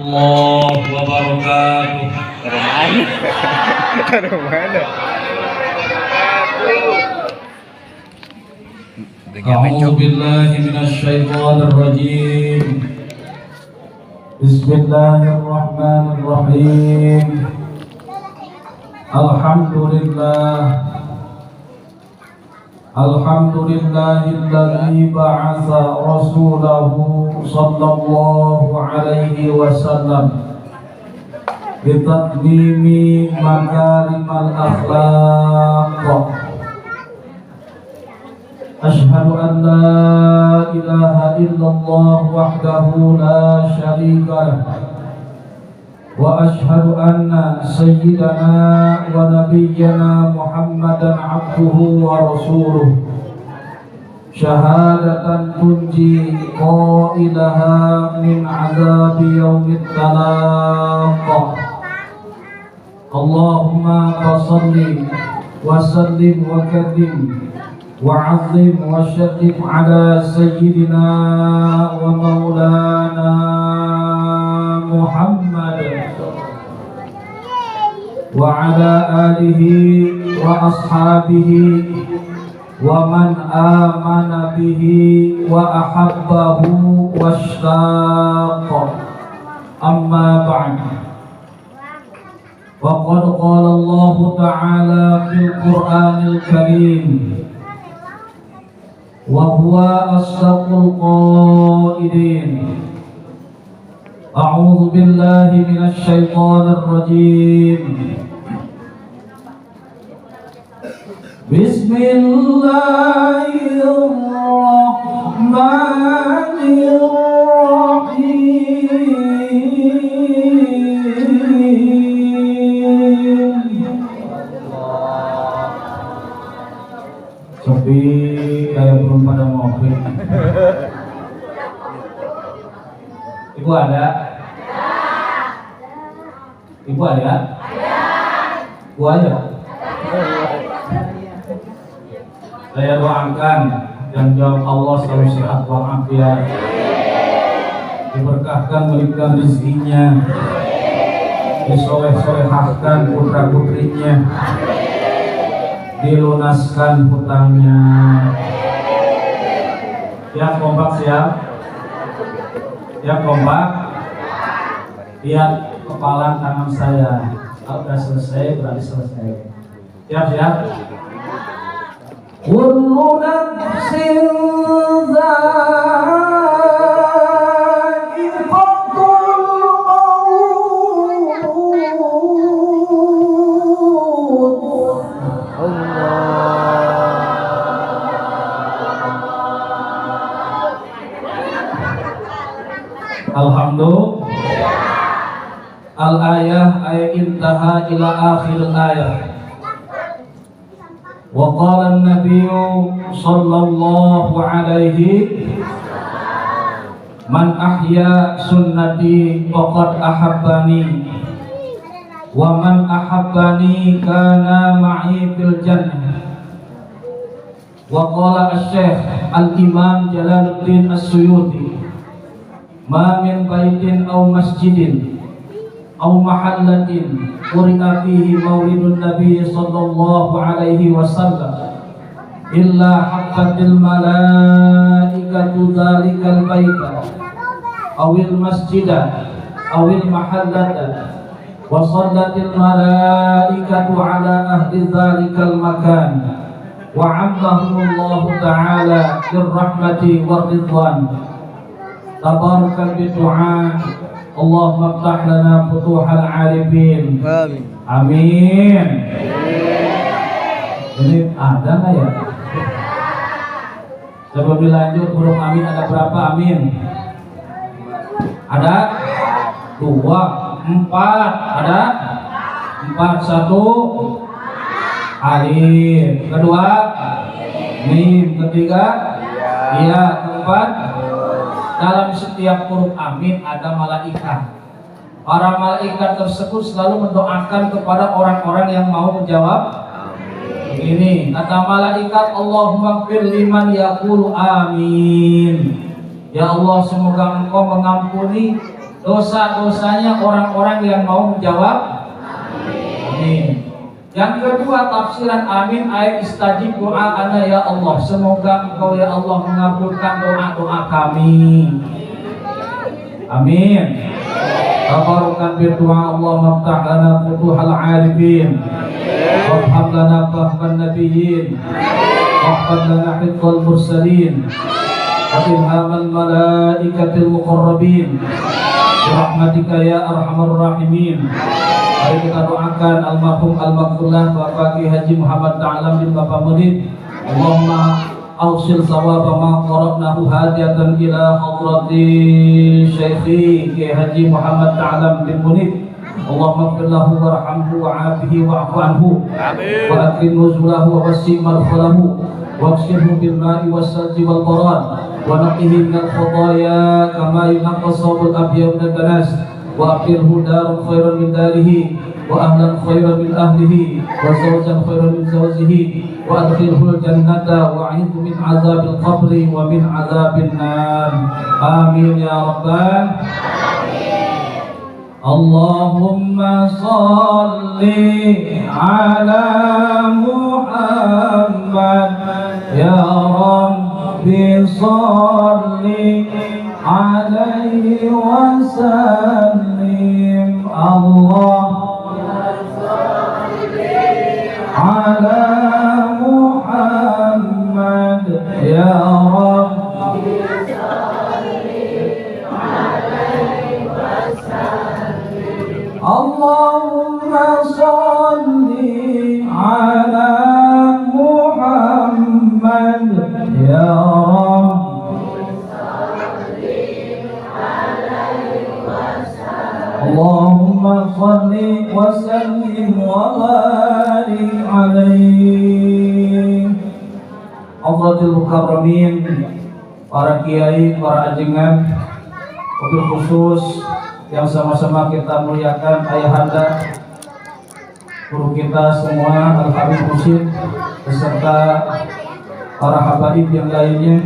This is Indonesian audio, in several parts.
Allah wabarakatuh. Taruh mana? A'udzu billahi minasy syaithanir rajim. Bismillahirrahmanirrahim. Alhamdulillahilladzi ba'atsa rasulahu sallallahu alaihi wasallam bitatmimi makarimal akhlaq. Ashhadu an la ilaha illallah wahdahu la syarika lah wa ashhadu anna sayyidana wa nabiyyana Muhammadan abduhu wa rasuluh syahadatan tunji qailaha min azabi yaumid talaq. Allahumma salli wa sallim wa karim وعظم وشرف على سيدنا ومولانا محمد وعلى آله وأصحابه ومن آمن به وأحبه واشتاق. أما بعد وقد قال الله تعالى في القرآن الكريم وهو أصدق القائلين. أعوذ بالله من الشيطان الرجيم. بسم الله الرحمن الرحيم. Sepi kayak belum pada ngopi. Ibu ada? Ibu ada? Ibu ada? Saya doakan dan jawab Allah selalu sehat walafiat, diberkahkan melipkan rezekinya, disoleh-solehahkan putra putrinya, dilunaskan hutangnya. Yang kompak siap? Yang kompak? Lihat kepala tangan saya. Kalau sudah selesai berarti selesai. Siap-siap? Kullu nafsin dha'iqatul maut. Alhamdulillah. Al-ayah ay intaha ila akhir ayah. Wa qala an-nabiy sallallahu alaihi man ahya sunnati faqad ahabbani wa man ahabbani kana ma'i fil jannah. Wa qala asy-syekh al-imam Jalaluddin As-Suyuti ma min baitin aw masjidin aw mahallatin quri'a fihi maulidun nabiy sallallahu alaihi wasallam illa habbatil malaikatu dzalikal baita awil masjida awil mahallata wa sallatil malaikatu ala ahli dzalikal makan wa 'ammahumullahu ta'ala birrahmati waridwan. Tabarakal bidu'a. Allahumma ftah lana futuhal arifin. Amin. Ini ada nggak ya? Sebelum dilanjut huruf amin ada berapa amin? Ada 2, 4. Ada 4. 1 alif, kedua mim, ketiga iya, keempat. Dalam setiap huruf amin ada malaikat. Para malaikat tersebut selalu mendoakan kepada orang-orang yang mau menjawab. Ini kata malaikat, Allahumma fir liman yaqulu amin. Ya Allah, semoga Engkau mengampuni dosa-dosanya orang-orang yang mau menjawab amin. Yang kedua, tafsiran amin ayat istajib doa ana ya Allah, semoga Engkau ya Allah mengabulkan doa-doa kami. Amin. Tabarukan berdoa Allah maftah lana futuhal arifin, wahab lana fahman nabiyyin, wahab lana hifdzal mursalin, wa ilhamal malaikatil muqarrabin, birahmatika ya arhamar rahimin. Mari kita doakan almarhum al-maghfurlah Bapak Ki Haji Muhammad Ta'alam bin Bapak Mudin. Allahumma awsil sawaba ma qarabnahu hadiyatan ila hadrati Syekhi Ki Haji Muhammad Ta'alam bin Munib. Allahumma ighfirlahu warhamhu wa'afihi wa'fu anhu wa akrim nuzulahu wa wasi' madkhalahu waghsilhu bil ma'i was salji wal barad wa naqqihi min al khataaya kama yunqqa as-sawbul abyad min ad-danas wa akhirhu daran khairan min darihi wa ahlan khairan min ahlihi wa zawjan khairan min zawjihi wa adkhilhu al-jannata wa a'idhu min azabil qabri wa min azabin nar. Amin ya rabbal Allahumma salli ala Muhammad ya Rabbi salli alaihi wasallim. Allahumma salli ala Muhammad ya Rabbi salli alaihi wasallim. Allahumma salli ala Muhammad ya Rabbi Allahumma salli wa sallim wa barik alaihi. Afdhalul mukarramin, para kiai, para ajengan, wabil khusus yang sama-sama kita muliakan ayahanda guru kita semua Al-Habib Musid beserta para habaib yang lainnya,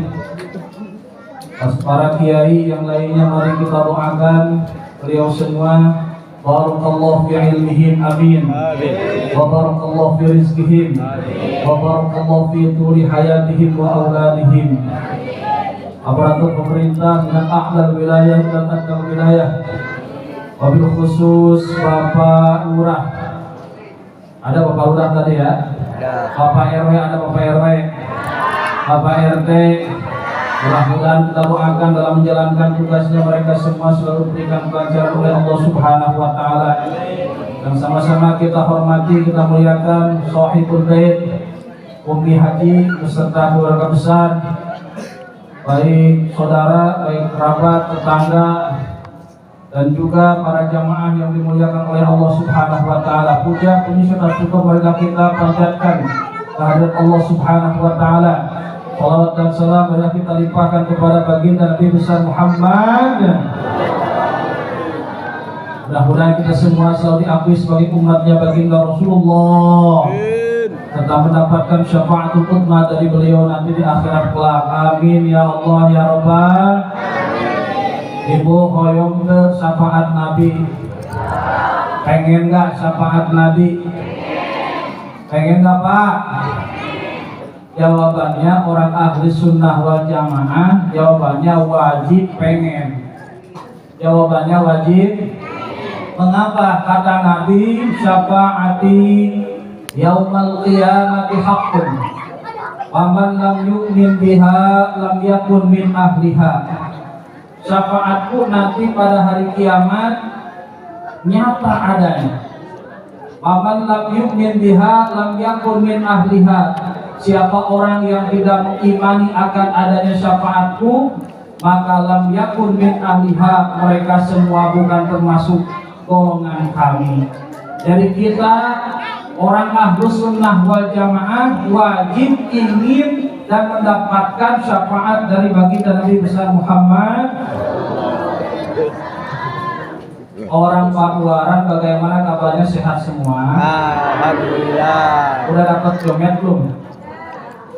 para kiai yang lainnya, mari kita doakan beliau semua. Barakallahu fi ilmihim amin. Wa barakallahu fi rizqihim. Wa barakallahu fi tuli hayatihim wa auladihim. Aparatur pemerintah dengan ahlal wilayah dan adal wilayah, wabil khusus Bapak Lurah. Ada Bapak Lurah tadi ya? Bapak RW, ada Bapak RW, Bapak RT. Mudah-mudahan kita doakan dalam menjalankan tugasnya mereka semua selalu diberikan kelancaran oleh Allah Subhanahu wa taala. Dan sama-sama kita hormati, kita muliakan Shahibul Bait Umi Haji beserta keluarga besar, baik saudara, baik kerabat, tetangga, dan juga para jamaah yang dimuliakan oleh Allah Subhanahu wa taala. Puja puji serta syukur marilah kita panjatkan kehadirat Allah Subhanahu wa taala. Salawat dan salam marilah kita limpahkan kepada baginda Nabi besar Muhammad. Mudah-mudahan kita semua selalu diakui sebagai umatnya baginda Rasulullah, serta mendapatkan syafaatul ummah dari beliau nanti di akhirat kelak. Amin ya Allah ya Rabbal. Ibu hoyong ke syafaat Nabi? Pengen gak syafaat Nabi? Pengen gak Pak? Jawabannya orang ahli sunnah wal jamaah, jawabannya wajib pengen. Jawabannya wajib. Mengapa? Kata Nabi, syafaati yaumal qiyamati haqqun, waman lam yu'min biha lam yakun min ahliha. Syafaatku nanti pada hari kiamat nyata adanya. Waman lam yu'min biha lam yakun min ahliha. Siapa orang yang tidak mengimani akan adanya syafaatku, maka lam yakun min ahliha, mereka semua bukan termasuk golongan kami. Jadi kita orang ahlus sunnah wal jamaah wajib ingin dan mendapatkan syafaat dari baginda Nabi besar Muhammad. Orang Pakuaran bagaimana kabarnya, sehat semua? Alhamdulillah. Udah dapat jomet belum?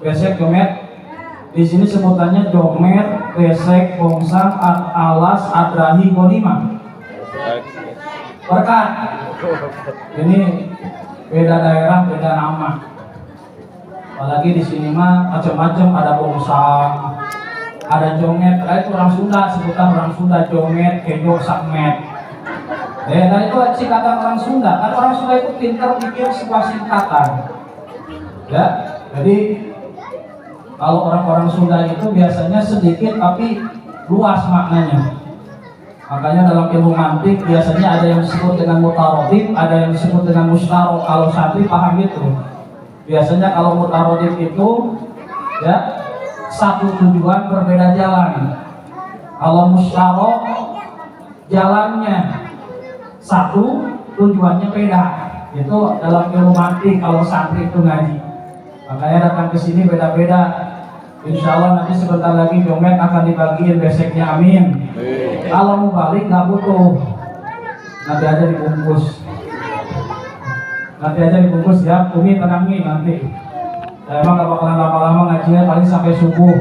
Besek jomet. Di sini sebutannya jomet, besek, bongsang, alas, adrahi, konima. Berkat. Ini beda daerah, beda nama. Apalagi di sini mah macam-macam, ada bongsang, ada jonget. Itu orang Sunda, sebutan orang Sunda jonget, kejo, sakmet. Dan itu singkatan orang Sunda. Kan orang Sunda itu pintar bikin sebuah singkatan. Ya, jadi kalau orang-orang Sunda itu biasanya sedikit tapi luas maknanya. Makanya dalam ilmu mantik biasanya ada yang disebut dengan mutarodif, ada yang disebut dengan mustarok. Kalau santri paham itu. Biasanya kalau mutarodif itu ya satu tujuan berbeda jalan. Kalau mustarok jalannya satu, tujuannya beda. Itu dalam ilmu mantik kalau santri itu ngaji. Makanya datang ke sini beda-beda. Insya Allah nanti sebentar lagi dompet akan dibagiin beseknya, amin. Kalau mau balik nggak butuh, nanti aja dibungkus. Nanti aja dibungkus ya, Umi tenangin nanti. Saya emang gak bakalan lama-lama ngajinya, paling sampai subuh.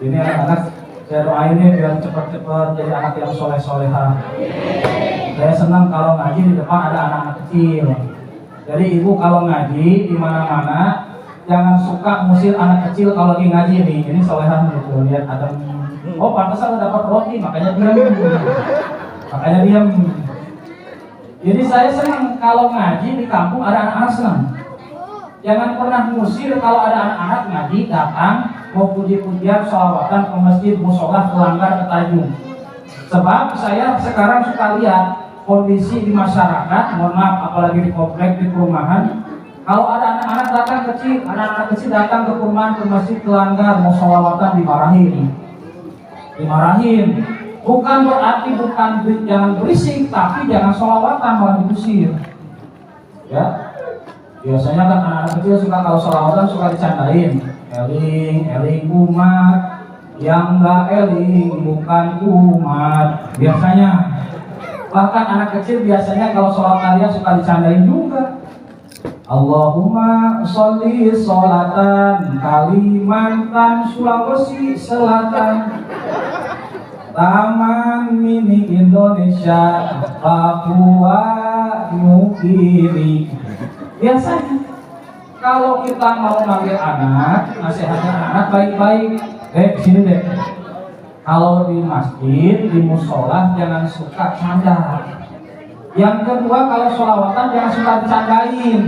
Ini anak-anak saya doain nih biar cepat-cepat jadi anak yang soleh-soleha. Saya senang kalau ngaji di depan ada anak-anak kecil. Jadi ibu kalau ngaji di mana-mana jangan suka musir anak kecil kalau lagi ngaji nih. Ini solehan gitu, lihat ada. Oh pantesan dapat roti, makanya diam. Makanya diam. Jadi saya senang kalau ngaji di kampung ada anak-anak senang. Jangan pernah musir kalau ada anak-anak ngaji datang mau puji-pujian, sholawatan ke masjid, musola, pelanggar, ketajung. Sebab saya sekarang suka lihat kondisi di masyarakat, mohon maaf apalagi di komplek, di perumahan. Kalau ada anak-anak datang kecil, anak-anak kecil datang ke perumahan, ke masjid, pelanggar, mau sholawatan, dimarahin. Bukan berarti jangan berisik, tapi jangan sholawatan malah diusir. Ya, biasanya kan anak-anak kecil suka kalau sholawatan suka dicandain. Eling umat, yang enggak eling bukan umat. Biasanya, bahkan anak kecil biasanya kalau sholat kalian suka dicandain juga. Allahumma sholli sholatan Kalimantan Sulawesi Selatan Taman Mini Indonesia Papua Nugini. Biasanya kalau kita mau manggil anak, nasihatnya anak baik-baik. Sini deh. Kalau di masjid, di musola jangan suka canda. Yang kedua kalau sholawatan jangan suka dicandain.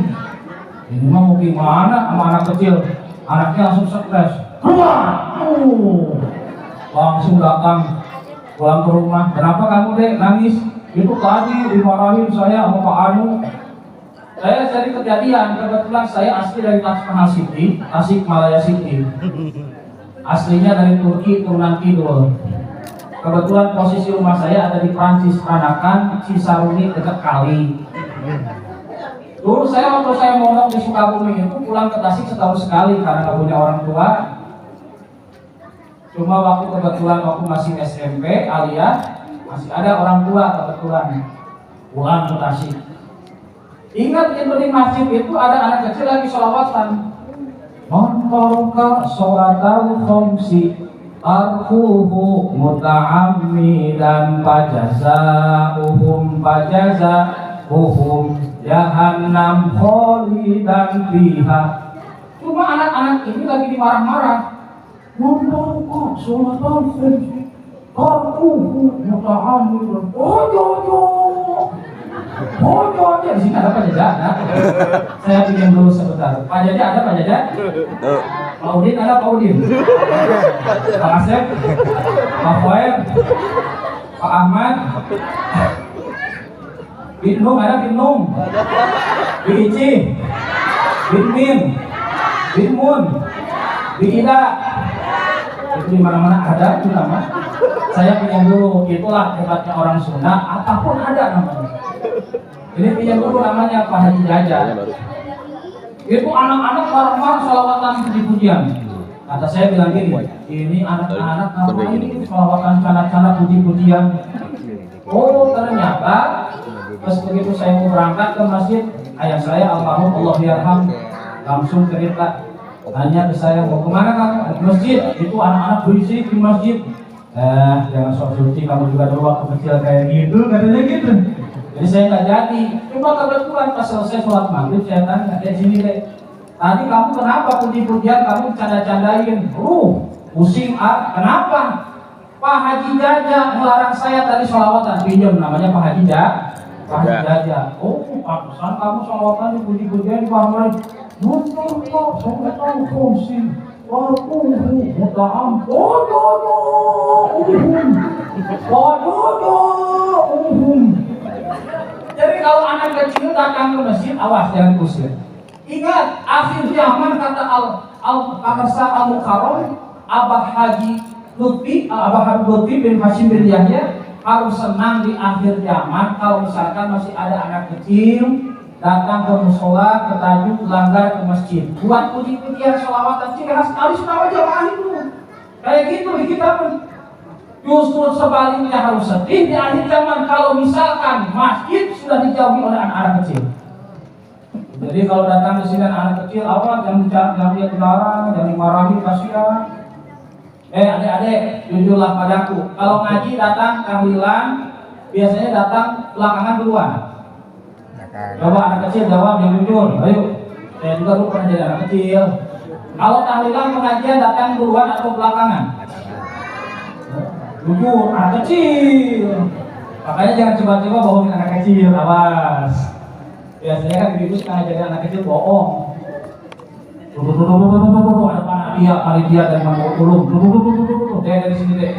Ini mah mau gimana sama anak kecil? Anaknya langsung stres. Keluar! Langsung datang pulang ke rumah. Kenapa kamu dek nangis? Itu tadi dimarahin saya sama Pak Anu. Saya dari kejadian, kebetulan saya asli dari Tasikmalaya City. Aslinya dari Turki, turunan kidul. Kebetulan posisi rumah saya ada di Prancis, Peranakan, Cisaruni, dekat kali. Dulu waktu saya mondok di Sukabumi itu pulang ke Tasik setahun sekali karena nggak punya orang tua. Cuma kebetulan waktu masih SMP, alias masih ada orang tua kebetulan pulang ke Tasik. Ingat itu di masjid itu ada anak kecil lagi sholawatan. Montorka sholatan khomsi arhuhu muta'ammidan pajaza'uhum jahannam kholidan fiha. Cuma anak-anak ini lagi dimarah-marah. Montorka sholatan khomsi arhuhu muta'ammidan. Oh, aja di sini ada Pak Jaja, ada. Saya pinjam dulu sebentar. Pak Jaja ada, Pak Jaja? Pak Udin ada, Pak Udin. Pak Asep, Pak Foer, Pak Ahmad, Binung ada, Binung, Bici, Binmin, Binmun, Biida. Itu di mana-mana ada itu nama. Saya pinjam dulu, itulah hebatnya orang Sunda. Apapun ada namanya. Ini pinjam dulu namanya Pak Haji Jaja. Itu anak-anak marah-marah sholawatan puji-pujian. Kata saya bilang gini, ini anak-anak ngapain ini sholawatan canda-canda puji-pujian. Oh ternyata pas begitu saya mau berangkat ke masjid, ayah saya almarhum Allah yarham langsung cerita, tanya ke saya mau kemana kamu? Masjid. Itu anak-anak berisik di masjid. Jangan sok suci, kamu juga dulu waktu kecil kayak gitu, katanya gitu. Jadi saya nggak jadi. Cuma kebetulan pas selesai sholat maghrib saya tanya, sini deh. Tadi kamu kenapa puji-pujian kamu canda-candain? Pusing kenapa? Pak Haji Jaja melarang saya tadi sholawatan. Pinjam namanya Pak Haji Jaja. Pak Haji Jaja. Pantesan kamu sholawatan dipuji-pujian di kamar. Betul kok, saya tahu fungsi. Jadi kalau anak kecil datang ke masjid, awas jangan kusir. Ingat, akhir zaman kata Al-Qamarsa Al-Mukarram, Abah Haji Lutfi bin Hashim bin Yahya harus senang di akhir zaman kalau misalkan masih ada anak kecil datang ke musola, ke tajuk, langgar ke masjid, buat puji-pujian, sholawatan, ciri khas harus tahu jamaah itu. Kayak gitu di kita pun. Justru sebaliknya harus sedih di akhir zaman kalau misalkan masjid sudah dijauhi oleh anak-anak kecil. Jadi kalau datang ke sini anak kecil, jangan dia dilarang, jangan dimarahi, kasihan. Adik-adik, jujurlah padaku. Kalau ngaji datang tahlilan, biasanya datang belakangan duluan. Coba anak kecil jawab yang jujur. Ayo, saya juga dulu pernah jadi anak kecil. Kalau tahlilan pengajian datang duluan atau belakangan? Jujur, anak kecil. Makanya jangan coba-coba bohongin anak kecil, awas. Biasanya kan ibu suka ngajarin anak kecil bohong. Ada panitia dari mana ulum. Dari sini deh.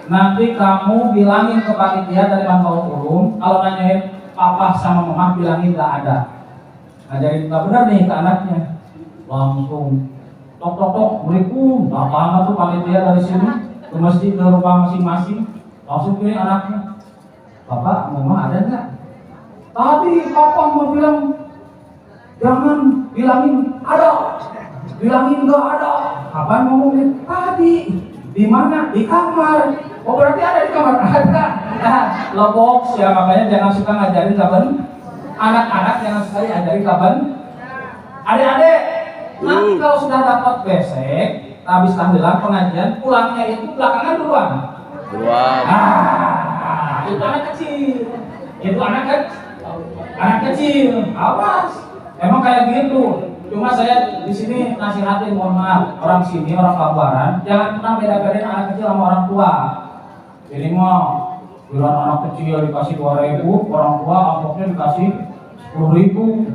Nanti kamu bilangin ke panitia dari mana ulum. Kalau nanyain papa sama mama bilangin nggak ada. Ngajarin nggak benar nih ke anaknya. Langsung tok. Assalamualaikum. Tak lama tuh panitia dari sini ke masjid ke rumah masing-masing. Langsung pilih anaknya. Papa, mama ada nggak? Tadi papa mau bilang jangan bilangin ada. Bilangin nggak ada. Kapan ngomongin? Tadi. Di mana? Di kamar. Oh berarti ada di kamar? Ada. Lebox ya, makanya jangan suka ngajarin kapan. Anak-anak jangan sekali ajarin kapan. Adik-adik, nanti kalau sudah dapat besek, habis tahlilan pengajian, pulangnya itu belakangan duluan. Itu anak kecil. Itu anak kecil. Awas. Emang kayak gitu. Cuma saya di sini nasihatin, mohon maaf, orang sini, orang Kabupaten, jangan pernah beda-bedain anak kecil sama orang tua. Jadi mau bilang anak kecil dikasih 2.000, orang tua amplopnya dikasih 10.000,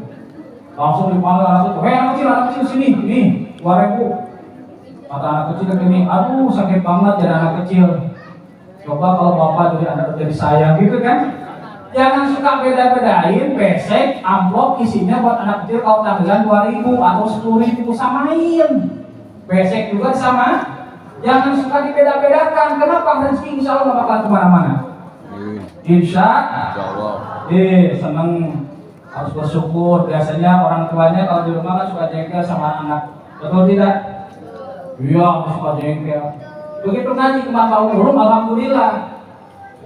langsung dipanggil anak kecil, anak kecil sini, nih 2.000. Kata anak kecil begini, aduh sakit banget jadi anak kecil. Coba kalau bapak jadi sayang gitu kan. Jangan suka beda-bedain besek, amplop isinya buat anak kecil kalau tahlilan 2.000 atau 10.000 samain. Besek juga sama. Jangan suka dibeda-bedakan. Kenapa? Rezeki insya Allah bakal kemana-mana. Insya Allah. Seneng, harus bersyukur. Biasanya orang tuanya kalau di rumah kan suka jengkel sama anak. Betul tidak? Iya, suka jengkel. Begitu ngaji kemana ulum, alhamdulillah.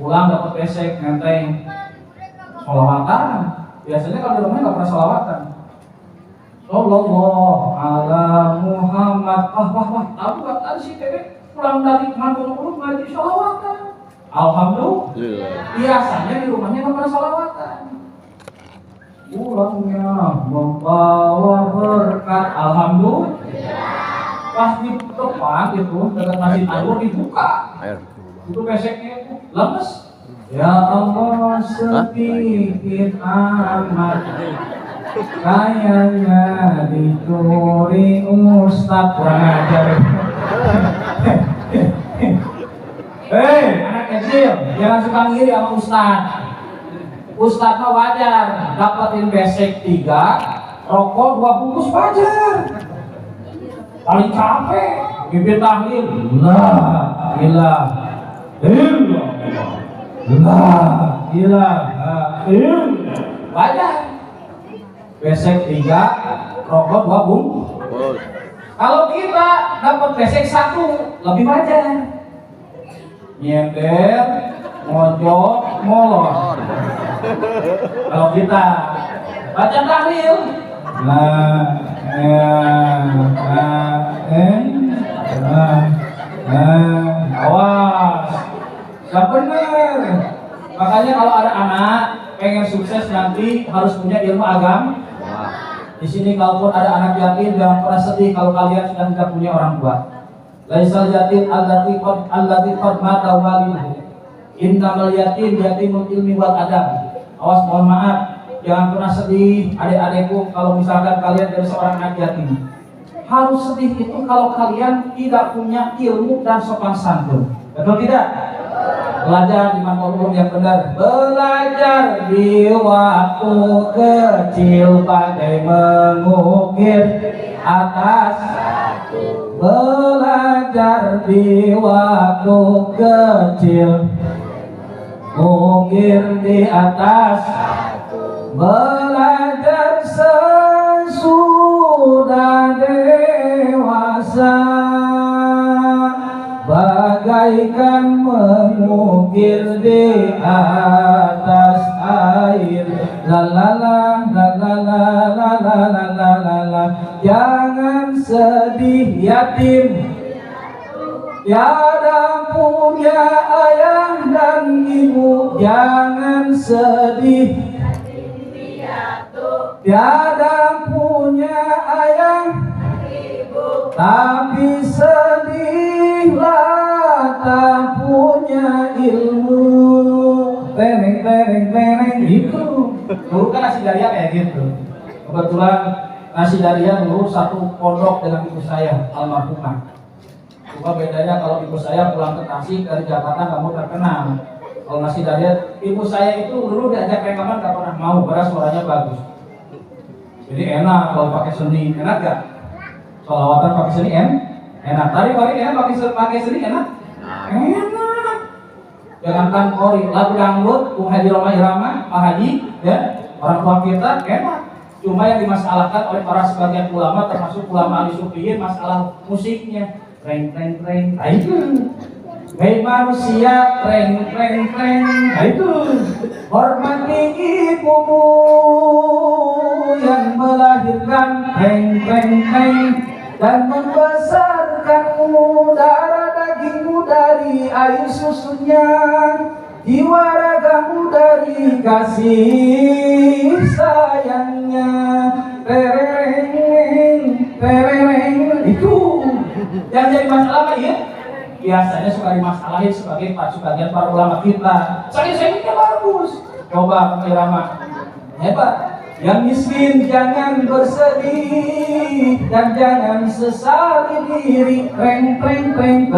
Pulang dapat besek, ngenteng. Sholawatan, biasanya kalau di rumah nggak pernah sholawatan. Sallallahu ala Muhammad. Tahu nggak tadi si Tebe pulang dari Manggul ngaji sholawatan. Alhamdulillah. Biasanya di rumahnya nggak pernah sholawatan. Pulangnya membawa berkat. Alhamdulillah. Pas di depan itu dekat masjid Anwar dibuka. Itu beseknya itu lemes. Ya Allah sedikit amat kayaknya dicuri Ustadz, kurang ajar. Anak kecil jangan suka ngiri sama Ustadz. Ustadz mah wajar dapetin besek 3, rokok 2 bungkus wajar. Paling capek bibir tahlil la ilaha wajar. Besek 3, rokok 2 bungkus. Kalau kita dapat besek 1 lebih wajar. Nyender, mojok, molor. Kalau kita baca tahlil, awas. Yang benar. Makanya kalau ada anak pengen sukses nanti harus punya ilmu agama. Di sini kalaupun ada anak yatim jangan pernah sedih kalau kalian sudah tidak punya orang tua. Laisal yatim allati qad mata waliduhu. Innamal yatim yatimul ilmi wal adab. Awas, mohon maaf, jangan pernah sedih adik-adikku kalau misalkan kalian dari seorang anak yatim. Harus sedih itu kalau kalian tidak punya ilmu dan sopan santun. Betul tidak? Belajar di makom yang benar. Belajar di waktu kecil pakai mengukir atas. Belajar di waktu kecil mengukir di atas. Belajar sesudah dewasa bagaikan mengukir di atas air. La la la la la la la la la la la la. Jangan sedih yatim, tiada punya ayah dan ibu. Jangan sedih, tiada punya ayah tapi sedihlah tak punya ilmu. Tereng tereng tereng gitu. Dulu kan nasi daria kayak gitu. Kebetulan nasi daria dulu satu pondok dengan ibu saya almarhumah. Cuma bedanya kalau ibu saya pulang ke Tasik dari Jakarta nggak mau terkenal. Kalau nasi daria, ibu saya itu dulu diajak rekaman nggak pernah mau, karena suaranya bagus. Jadi enak kalau pakai seni, enak gak? Sholawatan pakai seni enak. Tadi kori enak pakai seni enak. Enak. Jangankan kori, lagu dangdut, Haji Roma Irama, Pak Haji, ya orang tua kita enak. Cuma yang dimasalahkan oleh para sebagian ulama, termasuk ulama ahli sufiyin, masalah musiknya. Treng treng treng, itu. Hei manusia, treng treng treng, itu. Hormati ibumu yang melahirkan, treng treng treng, dan membesarkanmu, darah dagingmu dari air susunya, jiwa ragamu dari kasih sayangnya. Tereng tereng, itu yang jadi masalah apa ya? Biasanya suka dimasalahin sebagian para ulama kita. Saya bagus. Coba Irama hebat. Yang miskin jangan bersedih dan jangan sesali diri. Treng treng treng.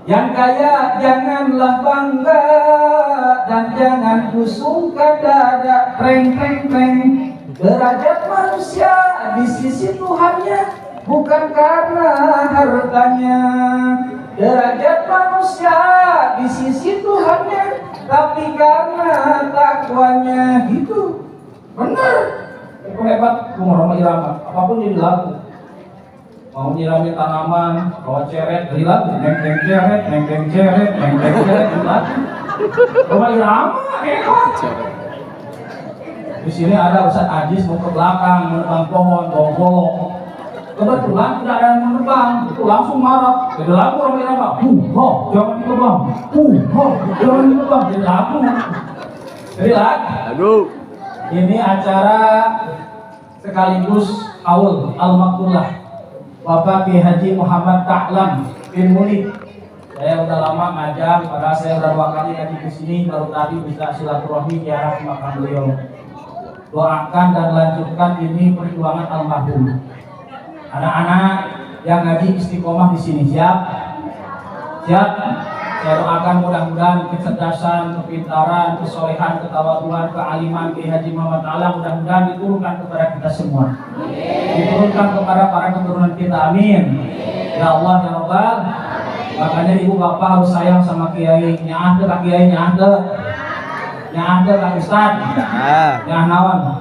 Yang kaya janganlah bangga dan jangan pusungkan dada. Treng treng treng. Derajat manusia di sisi Tuhannya bukan karena hartanya. Derajat manusia di sisi Tuhannya tapi karena takwanya. Gitu. Benar. Itu hebat Roma Irama. Apapun jadi lagu. Mau nyiramin tanaman, bawa ceret, jadi lagu. Neng neng ceret, neng neng ceret, neng neng ceret, jadi lagu. Roma Irama hebat. Di sini ada Ustaz Ajis mau ke belakang, menebang pohon, bawa golok. Kebetulan tidak ada yang menebang, itu langsung marah. Jadi lagu Roma Irama. Jangan ditebang. Jangan ditebang. Jadi lagu. Jadi lagu. Ini acara sekaligus haul al-maktullah Bapak Ki Haji Muhammad Ta'lam bin Mulid. Saya udah lama ngajar, padahal saya udah 2 kali ngaji ke sini, baru tadi bisa silaturahmi ziarah ke makam beliau. Doakan dan lanjutkan ini perjuangan almarhum. Anak-anak yang ngaji istiqomah di sini siap? Siap? Saya doakan mudah-mudahan kecerdasan, kepintaran, kesolehan, ketawaduan, kealiman Ki Haji Muhammad Ta'lam mudah-mudahan diturunkan kepada kita semua. Diturunkan kepada para keturunan kita, amin. Ya Allah, ya Rabbal. Makanya ibu bapak harus sayang sama kiai. Nyah deh, kiai nyah deh. Nyah deh, Kang Ustad. Nyah naon?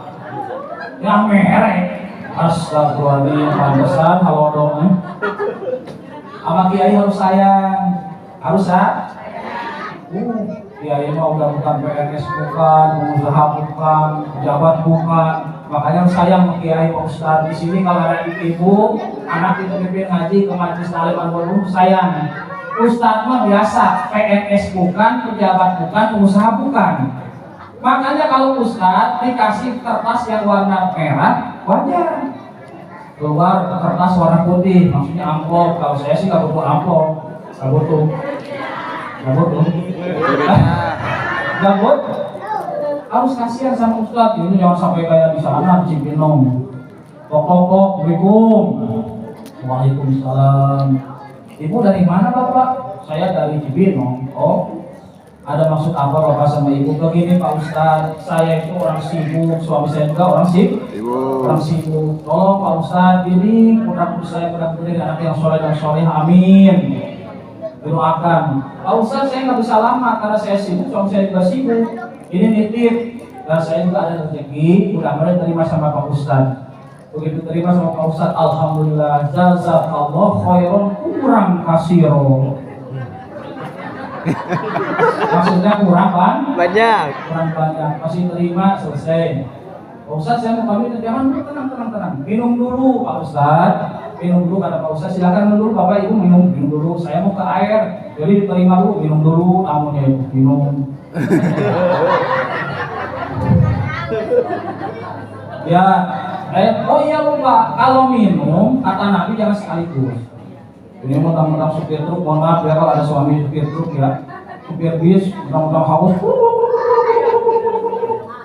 Nyah merek. Astagfirullahaladzim, pantesan halo dong. Sama kiai harus sayang. Harus kiai mah udah bukan PNS bukan, pengusaha bukan, pejabat bukan. Makanya harus sayang sama kiai Pak Ustadz. Di sini kalau ada ibu, anak itu pimpin ngaji ke majelis taklim Al-Qur'an sayang. Ustadz mah biasa, PNS bukan, pejabat bukan, pengusaha bukan. Makanya kalau Ustadz dikasih kertas yang warna merah, wajar. Keluar kertas warna putih, maksudnya amplop. Kalau saya sih nggak butuh amplop, nggak butuh. Harus kasihan sama Ustadz. Ini jangan sampai kayak di sana di Cibinong. Tok, Assalamualaikum. Waalaikumsalam. Ibu dari mana Bapak? Saya dari Cibinong. Oh, ada maksud apa Bapak sama Ibu? Begini Pak Ustadz, saya itu orang sibuk, suami saya juga orang sibuk. Tolong Pak Ustadz, ini putra-putri saya benar-benar anak yang soleh dan soleh, amin. Doakan. Pak Ustadz, saya nggak bisa lama karena saya sibuk, suami saya juga sibuk. Ini nitip, dan saya juga ada rezeki, mudah-mudahan terima sama Pak Ustadz. Begitu terima sama Pak Ustadz, alhamdulillah, jazakallah khairan kurang kasiro. Maksudnya kurang banyak, masih terima, selesai. Pak Ustadz, saya mau pamit, jangan dulu, tenang. Minum dulu Pak Ustadz, minum dulu kata Pak Ustadz, silakan minum dulu Bapak Ibu, minum dulu. Saya mau ke air, jadi diterima dulu, minum dulu, tamunya Ibu, minum. Ya, oh iya lupa, kalau minum kata Nabi jangan sekaligus. Ini mentang-mentang supir truk, mohon maaf ya kalau ada suami supir truk ya, supir bis, mentang-mentang haus,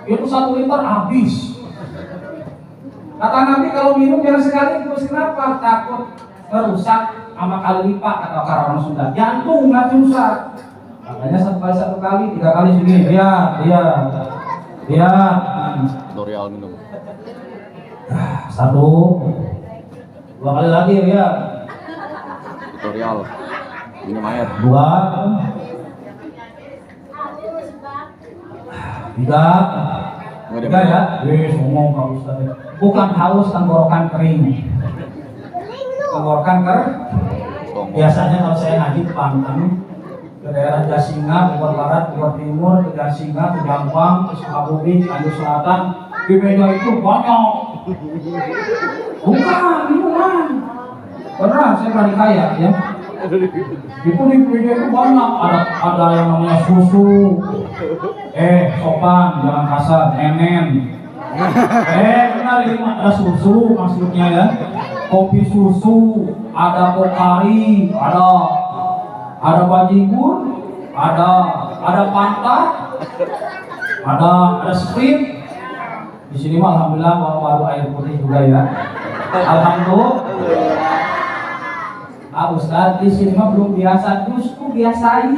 itu 1 liter habis. Kata Nabi kalau minum jangan sekaligus, kenapa? Takut merusak sama kali lipat kata orang Sunda, jantung nggak rusak. Makanya 1 kali, 3 kali segini, dia. L'Oreal minum. 1, 2 kali lagi ya. L'Oreal minum air. 2, 3 ya. Ngomong Pak Ustadz. Bukan haus, tenggorokan kering. Tenggorokan biasanya kalau saya ngaji ke Banten, ke daerah Jasinga, Bogor Barat, Bogor Timur, ke Jasinga, ke Jampang, ke Sukabumi, Cianjur Selatan, di meja itu banyak. Bukan minuman. Beneran saya berani kaya ya. Itu di meja itu banyak. Ada yang namanya susu. Sopan, jangan kasar, nenen. Benar ini ada susu maksudnya ya. Kopi susu, ada pokari, ada bajigur, ada Fanta, ada Sprite. Di sini mah alhamdulillah baru air putih juga ya. Alhamdulillah. Ustadz di sini mah belum biasa, justru biasain.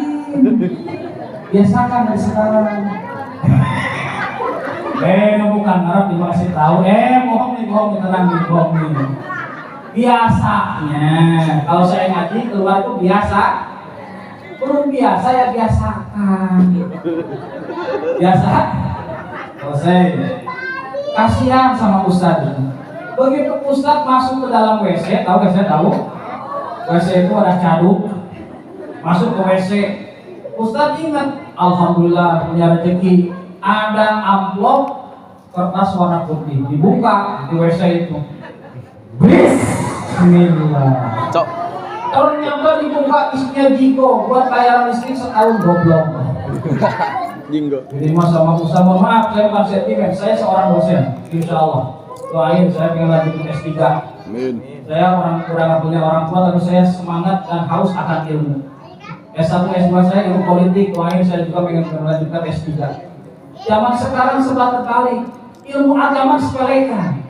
Biasakan dari sekarang. Bukan harap dikasih tahu. Bohong nih, tenang nih, bohong nih. Biasanya kalau saya ngaji keluar itu biasa. Belum biasa ya biasakan. Biasa. Selesai. Kasihan sama Ustadz. Begitu Ustadz masuk ke dalam WC, tahu? WC itu ada caduk. Masuk ke WC, Ustadz ingat, alhamdulillah punya rezeki. Ada amplop kertas warna putih, dibuka di WC itu. Bismillah. Ternyata dibuka isinya jiko buat bayaran listrik setahun goblok. Jinggo. Jadi mas sama Ustaz, mohon maaf saya bukan sentimen, saya seorang dosen, insya Allah. Doain saya pengen lanjutin S3. Amin. Saya kurang punya orang tua, tapi saya semangat dan haus akan ilmu. S1, S2 saya ilmu politik, doain saya juga pengen melanjutkan S3. Zaman sekarang serba terbalik, ilmu agama sepelekan.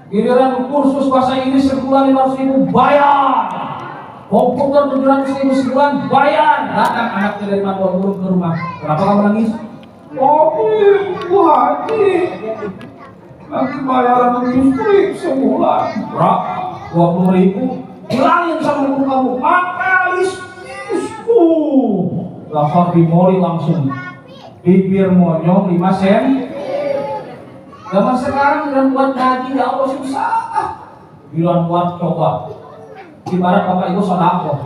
Giliran kursus bahasa Inggris sebulan 500.000 bayar. Komputer 700.000 sebulan bayar. Datang anaknya dari Mandor ke rumah. Kenapa kamu nangis? Bu Haji, nanti bayaran listrik sebulan berapa? 20.000. Hilangin sama ibu kamu. Maka listrikku. Dasar dimori langsung. Bibir monyong 5 sen. Zaman sekarang bilang buat ngaji ya Allah susah. Bilang buat coba. Ibarat bapak ibu sodako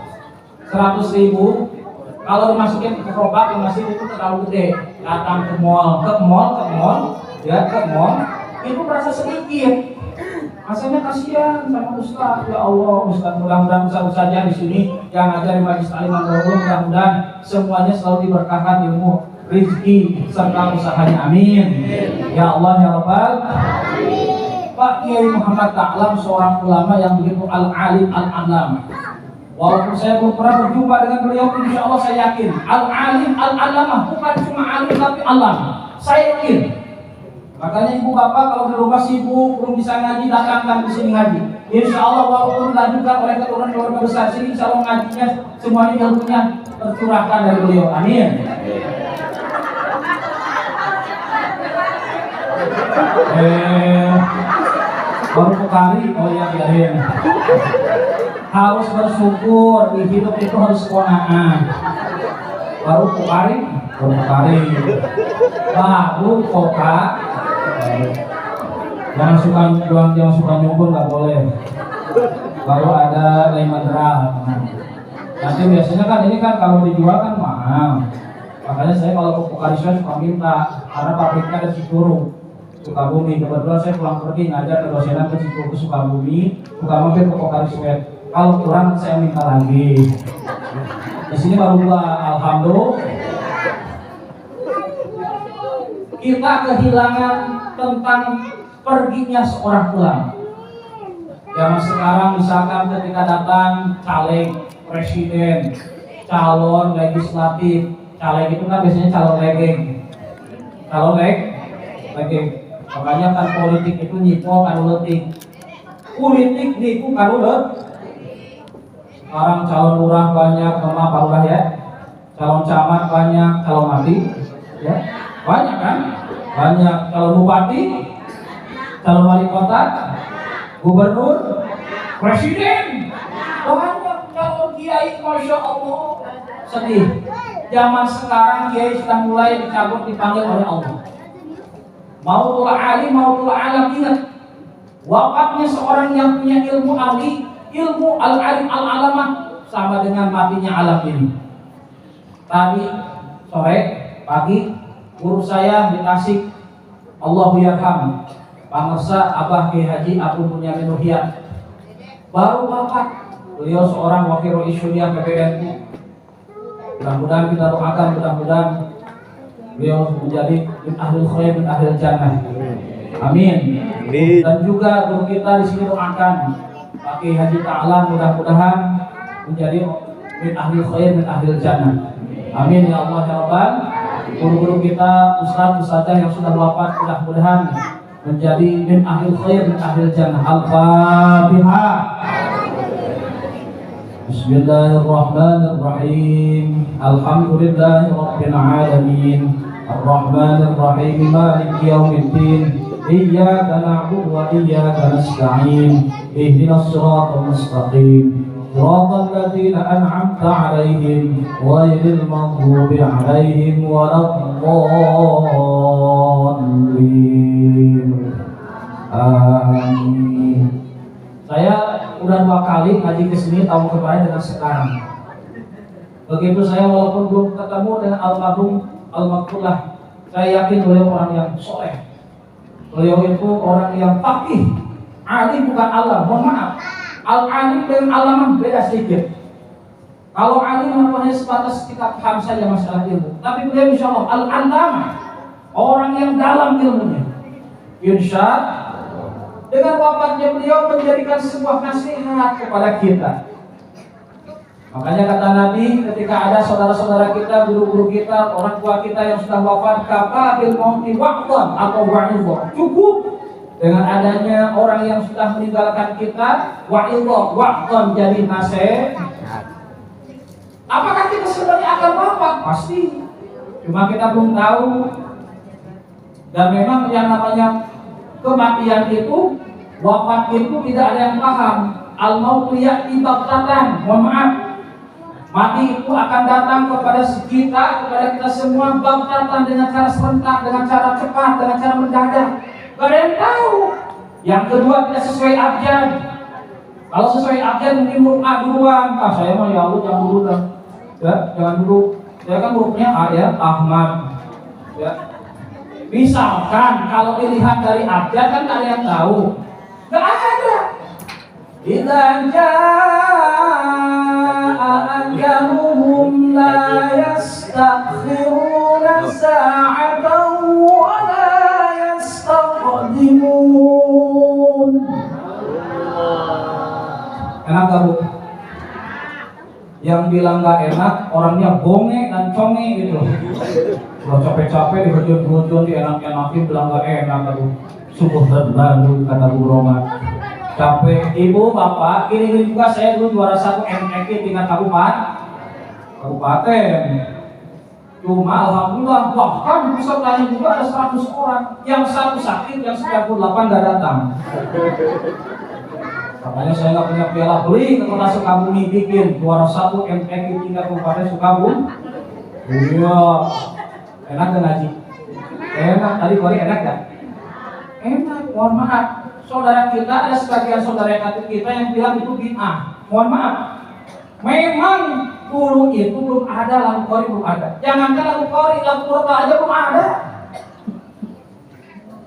100.000, kalau dimasukin ke gerobak yang masih itu terlalu gede. Datang ke mall, itu berasa sedikit. Rasanya kasihan sama Ustaz. Ya Allah, Ustaz, mudah-mudahan Ustaz-Ustaznya di sini yang ngajar di Majelis Taklim An-Nurul, mudah-mudahan semuanya selalu diberkahkan ilmu, rezeki serta usahanya. Amin. Ya Allah ya Rabbal. Pak Kiai Muhammad Ta'lam seorang ulama yang begitu al-alim al-alama. Walaupun saya belum pernah berjumpa dengan beliau, insya Allah saya yakin al-alim al-alama, bukan cuma alim tapi alama. Saya yakin. Makanya ibu bapak kalau di rumah sibuk belum bisa ngaji, datangkan di sini ngaji. Insya Allah walaupun dilanjutkan oleh keturunan keluarga besar sini, insya Allah ngajinya semuanya ilmunya tercurahkan dari beliau. Amin. Baru sekali, oh iya biarin. Harus bersyukur, di hidup itu harus kona'ah. Baru kukari, baru koka. Jangan suka nyukur, nggak boleh. Baru ada lemandra. Nanti biasanya kan ini kan kalau dijual kan mahal. Makanya saya kalau kukari saya suka minta, karena pabriknya ada Cikuru, Sukabumi. Kebetulan saya pulang pergi ngajar ke dosenan ke Cikuru, Sukabumi, suka mampir ke Pokari Sweat. Kalau kurang saya minta lagi. Di sini baru alhamdulillah. Kita kehilangan tentang perginya seorang ulama. Zaman sekarang misalkan ketika datang caleg, presiden, calon legislatif, caleg itu kan biasanya calon legeng. Makanya kan politik itu nyipo kan letik. Politik niku kan sekarang calon lurah banyak, Pak Lurah ya. Calon camat banyak, calon mati ya. Banyak kan? Banyak calon bupati, calon wali kota, gubernur, presiden. Banyak calon kiai, masya Allah. Sedih. Zaman sekarang kiai sudah mulai dicabut dipanggil oleh Allah. Mautul alim, mautul alam. Ingat, wafatnya seorang yang punya ilmu ahli, ilmu al-alim al-alamah, sama dengan matinya alam ini. Tadi sore, pagi, guru saya di Tasik, Allahu yarham, Pangersa Abah Kiai Haji Abu Bunyamin Ruhiyat, baru wafat. Beliau seorang wakil Rois Syuriah PPNU. Mudah-mudahan kita doakan, mudah-mudahan beliau menjadi min ahlul khair, min ahlul jannah. Amin. Dan juga guru kita di sini doakan Pak Kiai Haji Ta'lam, mudah-mudahan menjadi min ahlul khair, min ahlul jannah. Amin ya Allah ya Rabbal. Guru-guru kita, ustaz-ustazah yang sudah wafat, mudah-mudahan menjadi min ahlul khair, min ahlul jannah. Al-Fatihah. Bismillahirrahmanirrahim. Alhamdulillahi rabbil alamin. Ar-Rahmanir Rahim. Maliki yaumiddin. Iyyaka na'budu wa iyyaka nasta'in. Ihdinas siratal mustaqim. Shiratal ladzina an'amta 'alaihim ghairil maghdubi 'alaihim waladdallin. Amin. Saya udah 2 kali ngaji ke sini tahun kemarin dengan sekarang. Begitu saya walaupun belum ketemu dengan almarhum almarhumah, saya yakin beliau orang yang soleh. Beliau itu orang yang faqih. Alim bukan alam, mohon maaf. Al-alim dengan alam beda sedikit. Kalau alim namanya sebatas kita paham saja masalah ilmu. Tapi beliau insya Allah al-alama, orang yang dalam ilmunya. Insya dengan wafatnya beliau menjadikan sebuah nasihat kepada kita. Makanya kata Nabi, ketika ada saudara-saudara kita, guru-guru kita, orang tua kita yang sudah wafat, kafa bil mauti waqtan atau wa'idhah. Cukup dengan adanya orang yang sudah meninggalkan kita, wa'idhah, waqtan jadi nasihat. Apakah kita sebenarnya akan wafat? Pasti. Cuma kita belum tahu. Dan memang yang namanya kematian itu, wafat itu tidak ada yang paham. Al-mautu ya'ti baghtatan. Mohon maaf. Mati itu akan datang kepada kita semua baghtatan, dengan cara serentak, dengan cara cepat, dengan cara mendadak. Gak ada yang tahu. Yang kedua tidak sesuai abjad. Kalau sesuai abjad mungkin huruf A duluan. Saya mah ya Allah jangan dulu dah. Ya, jangan dulu. Saya kan hurufnya A ya, Ahmad. Ya. Misalkan kalau dilihat dari abjad kan gak ada yang tahu. Gak ada. idza jaa ajaluhum la yastakhiruna sa'atan wa la yastaqdimun. Enak gak Bu? Yang bilang gak enak orangnya bonge dan conge gitu. Kalau capek-capek dihujun-hujun dienak-enakin bilang gak enak aduh. Subuh terlalu kata Bu Roma. Capek Ibu Bapak, ini juga saya dulu juara 1 MNK tingkat kabupaten. Cuma alhamdulillah bahkan pesertanya juga ada 100 orang. Yang satu sakit, yang 98 gak datang. Makanya saya nggak punya piala beli ke kota Sukabumi bikin juara 1 MNK tingkat kabupaten Sukabumi. Iya, enak gak ngaji? Enak, tadi kori enak gak? Enak, mohon maaf. Saudara kita ada sebagian saudara kita yang bilang itu bid'ah. Mohon maaf. Memang dulu itu belum ada lagu kori, belum ada. Jangankan lagu kori, lagu Quran aja belum ada.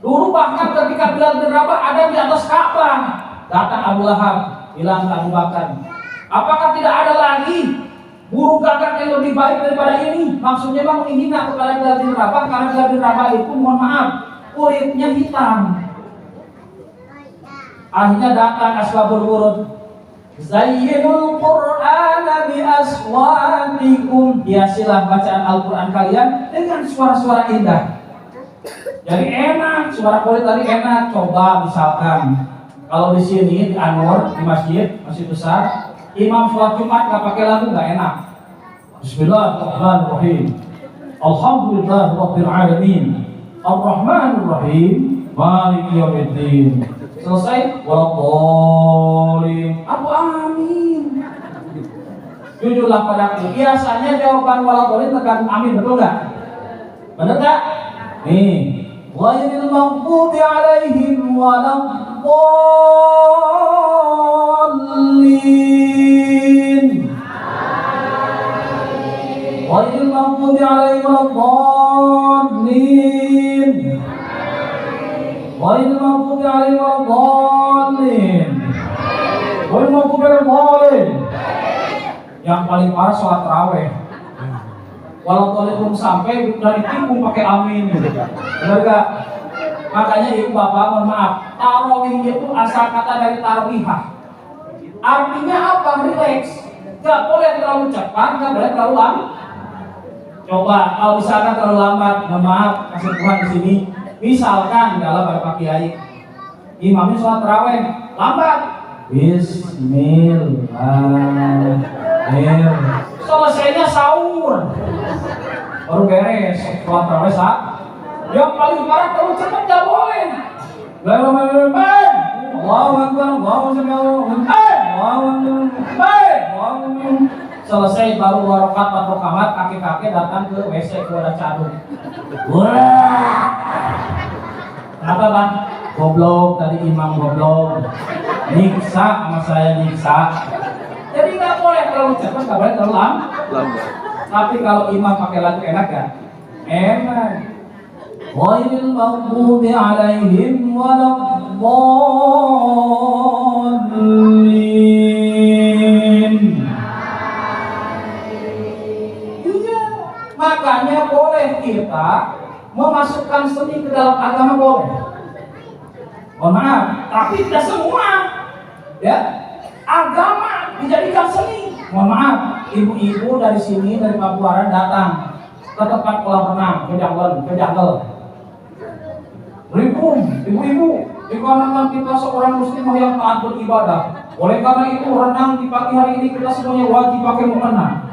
Dulu bahkan ketika Bilal bin Rabah ada di atas Ka'bah. Datang Abu Lahab, bilang ke Abu Bakar, apakah tidak ada lagi burung gagak yang lebih baik daripada ini? Maksudnya memang menghina kepada Bilal bin Rabah, karena Bilal bin Rabah itu mohon maaf, kulitnya hitam. Akhirnya datang Asbabul Wurud, Zayyinul Qur'ana bi aswatikum, hiasilah bacaan Al-Quran kalian dengan suara-suara indah. Jadi enak, suara kulit tadi enak. Coba misalkan kalau di sini di Anwar di masjid besar, imam sholat Jumat nggak pakai lagu nggak enak. Bismillahirrahmanirrahim. Alhamdulillahirabbil alamin. Arrahmanir rahim. Maliki yaumiddin. Selesai. Waladhdallin. Abu amin. Jujurlah padaku. Biasanya jawaban waladhdallin tergantung amin, betul nggak? Benar nggak? Nih. Ghairil maghdubi alaihim waladdallin. Ghairil maghdubi alaihim waladdallin. Ghairil maghdubi alaihim waladdallin. Ghairil maghdubi alaihim waladdallin. Yang paling parah sholat tarawih. Walau belum sampai dari tikung pakai amin, benar gak? Makanya ibu bapak mohon maaf, tarawih itu asal kata dari tarwihah. Artinya apa? Relax. Gak boleh terlalu cepat, gak boleh terlalu lambat. Coba kalau misalkan terlalu lambat, mohon maaf, kasih Tuhan di sini. Misalkan dalam pada Pak Kiai, imamnya sholat tarawih lambat. Bismillahirrahmanirrahim. Selesainya sahur. Baru beres sholat tarawih saat. Yang paling parah terlalu cepat nggak boleh. Allahu Akbar, Allahu Akbar. Selesai baru 2 rakaat 4 rakaat, kakek-kakek datang ke WC ke wadah cadung. Wah. Kenapa Bang? Goblok tadi imam goblok. Nyiksa sama saya nyiksa. Jadi nggak boleh terlalu cepat, nggak boleh terlalu lambat. Tapi kalau imam pakai lagu enak kan? Enak. Ghairil maghdubi alaihim waladdallin. Iya, makanya boleh kita memasukkan seni ke dalam agama boleh. Mohon maaf, tapi tidak semua. Ya, agama dijadikan seni. Mohon maaf, ibu-ibu dari sini dari Pabuaran datang ke tempat kolam renang, ke jungle. Ribu, ibu-ibu, dikarenakan kita seorang muslimah yang taat beribadah, oleh karena itu renang di pagi hari ini kita semuanya wajib pakai mukena.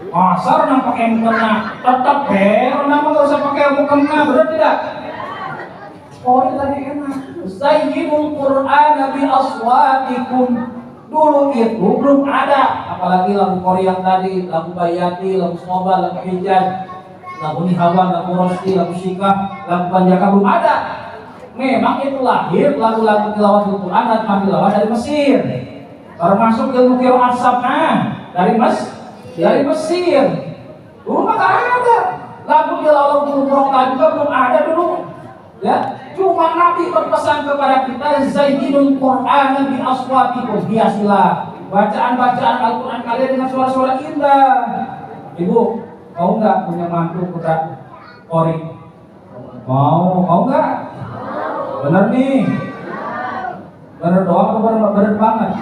Masa renang pakai mukena? Tetap renang nggak usah pakai mukena, benar tidak? Oh tadi enak. Zayyinul Qur'ana bi aswatikum. Dulu itu belum ada, apalagi lagu Korea tadi, lagu Bayati, lagu Soba, lagu Hijaz, lagu Nihawan, lagu Rosti, lagu Syikah, lagu Panjaka belum ada. Memang itu lahir lagu-lagu tilawatul Quran dan tilawah dari Mesir. Termasuk ilmu qiraat sab'ah dari Mesir. Dulu mah nggak ada. Lagu tilawatul Quran juga belum ada dulu. Ya, cuma Semua Nabi berpesan kepada kita, zayyinul Qur'ana bi aswatikum, hiasilah bacaan-bacaan Al-Quran kalian dengan suara-suara indah. Ibu, mau nggak punya mantu putra Qori? Mau nggak? Bener nih, bener doang atau bener banget?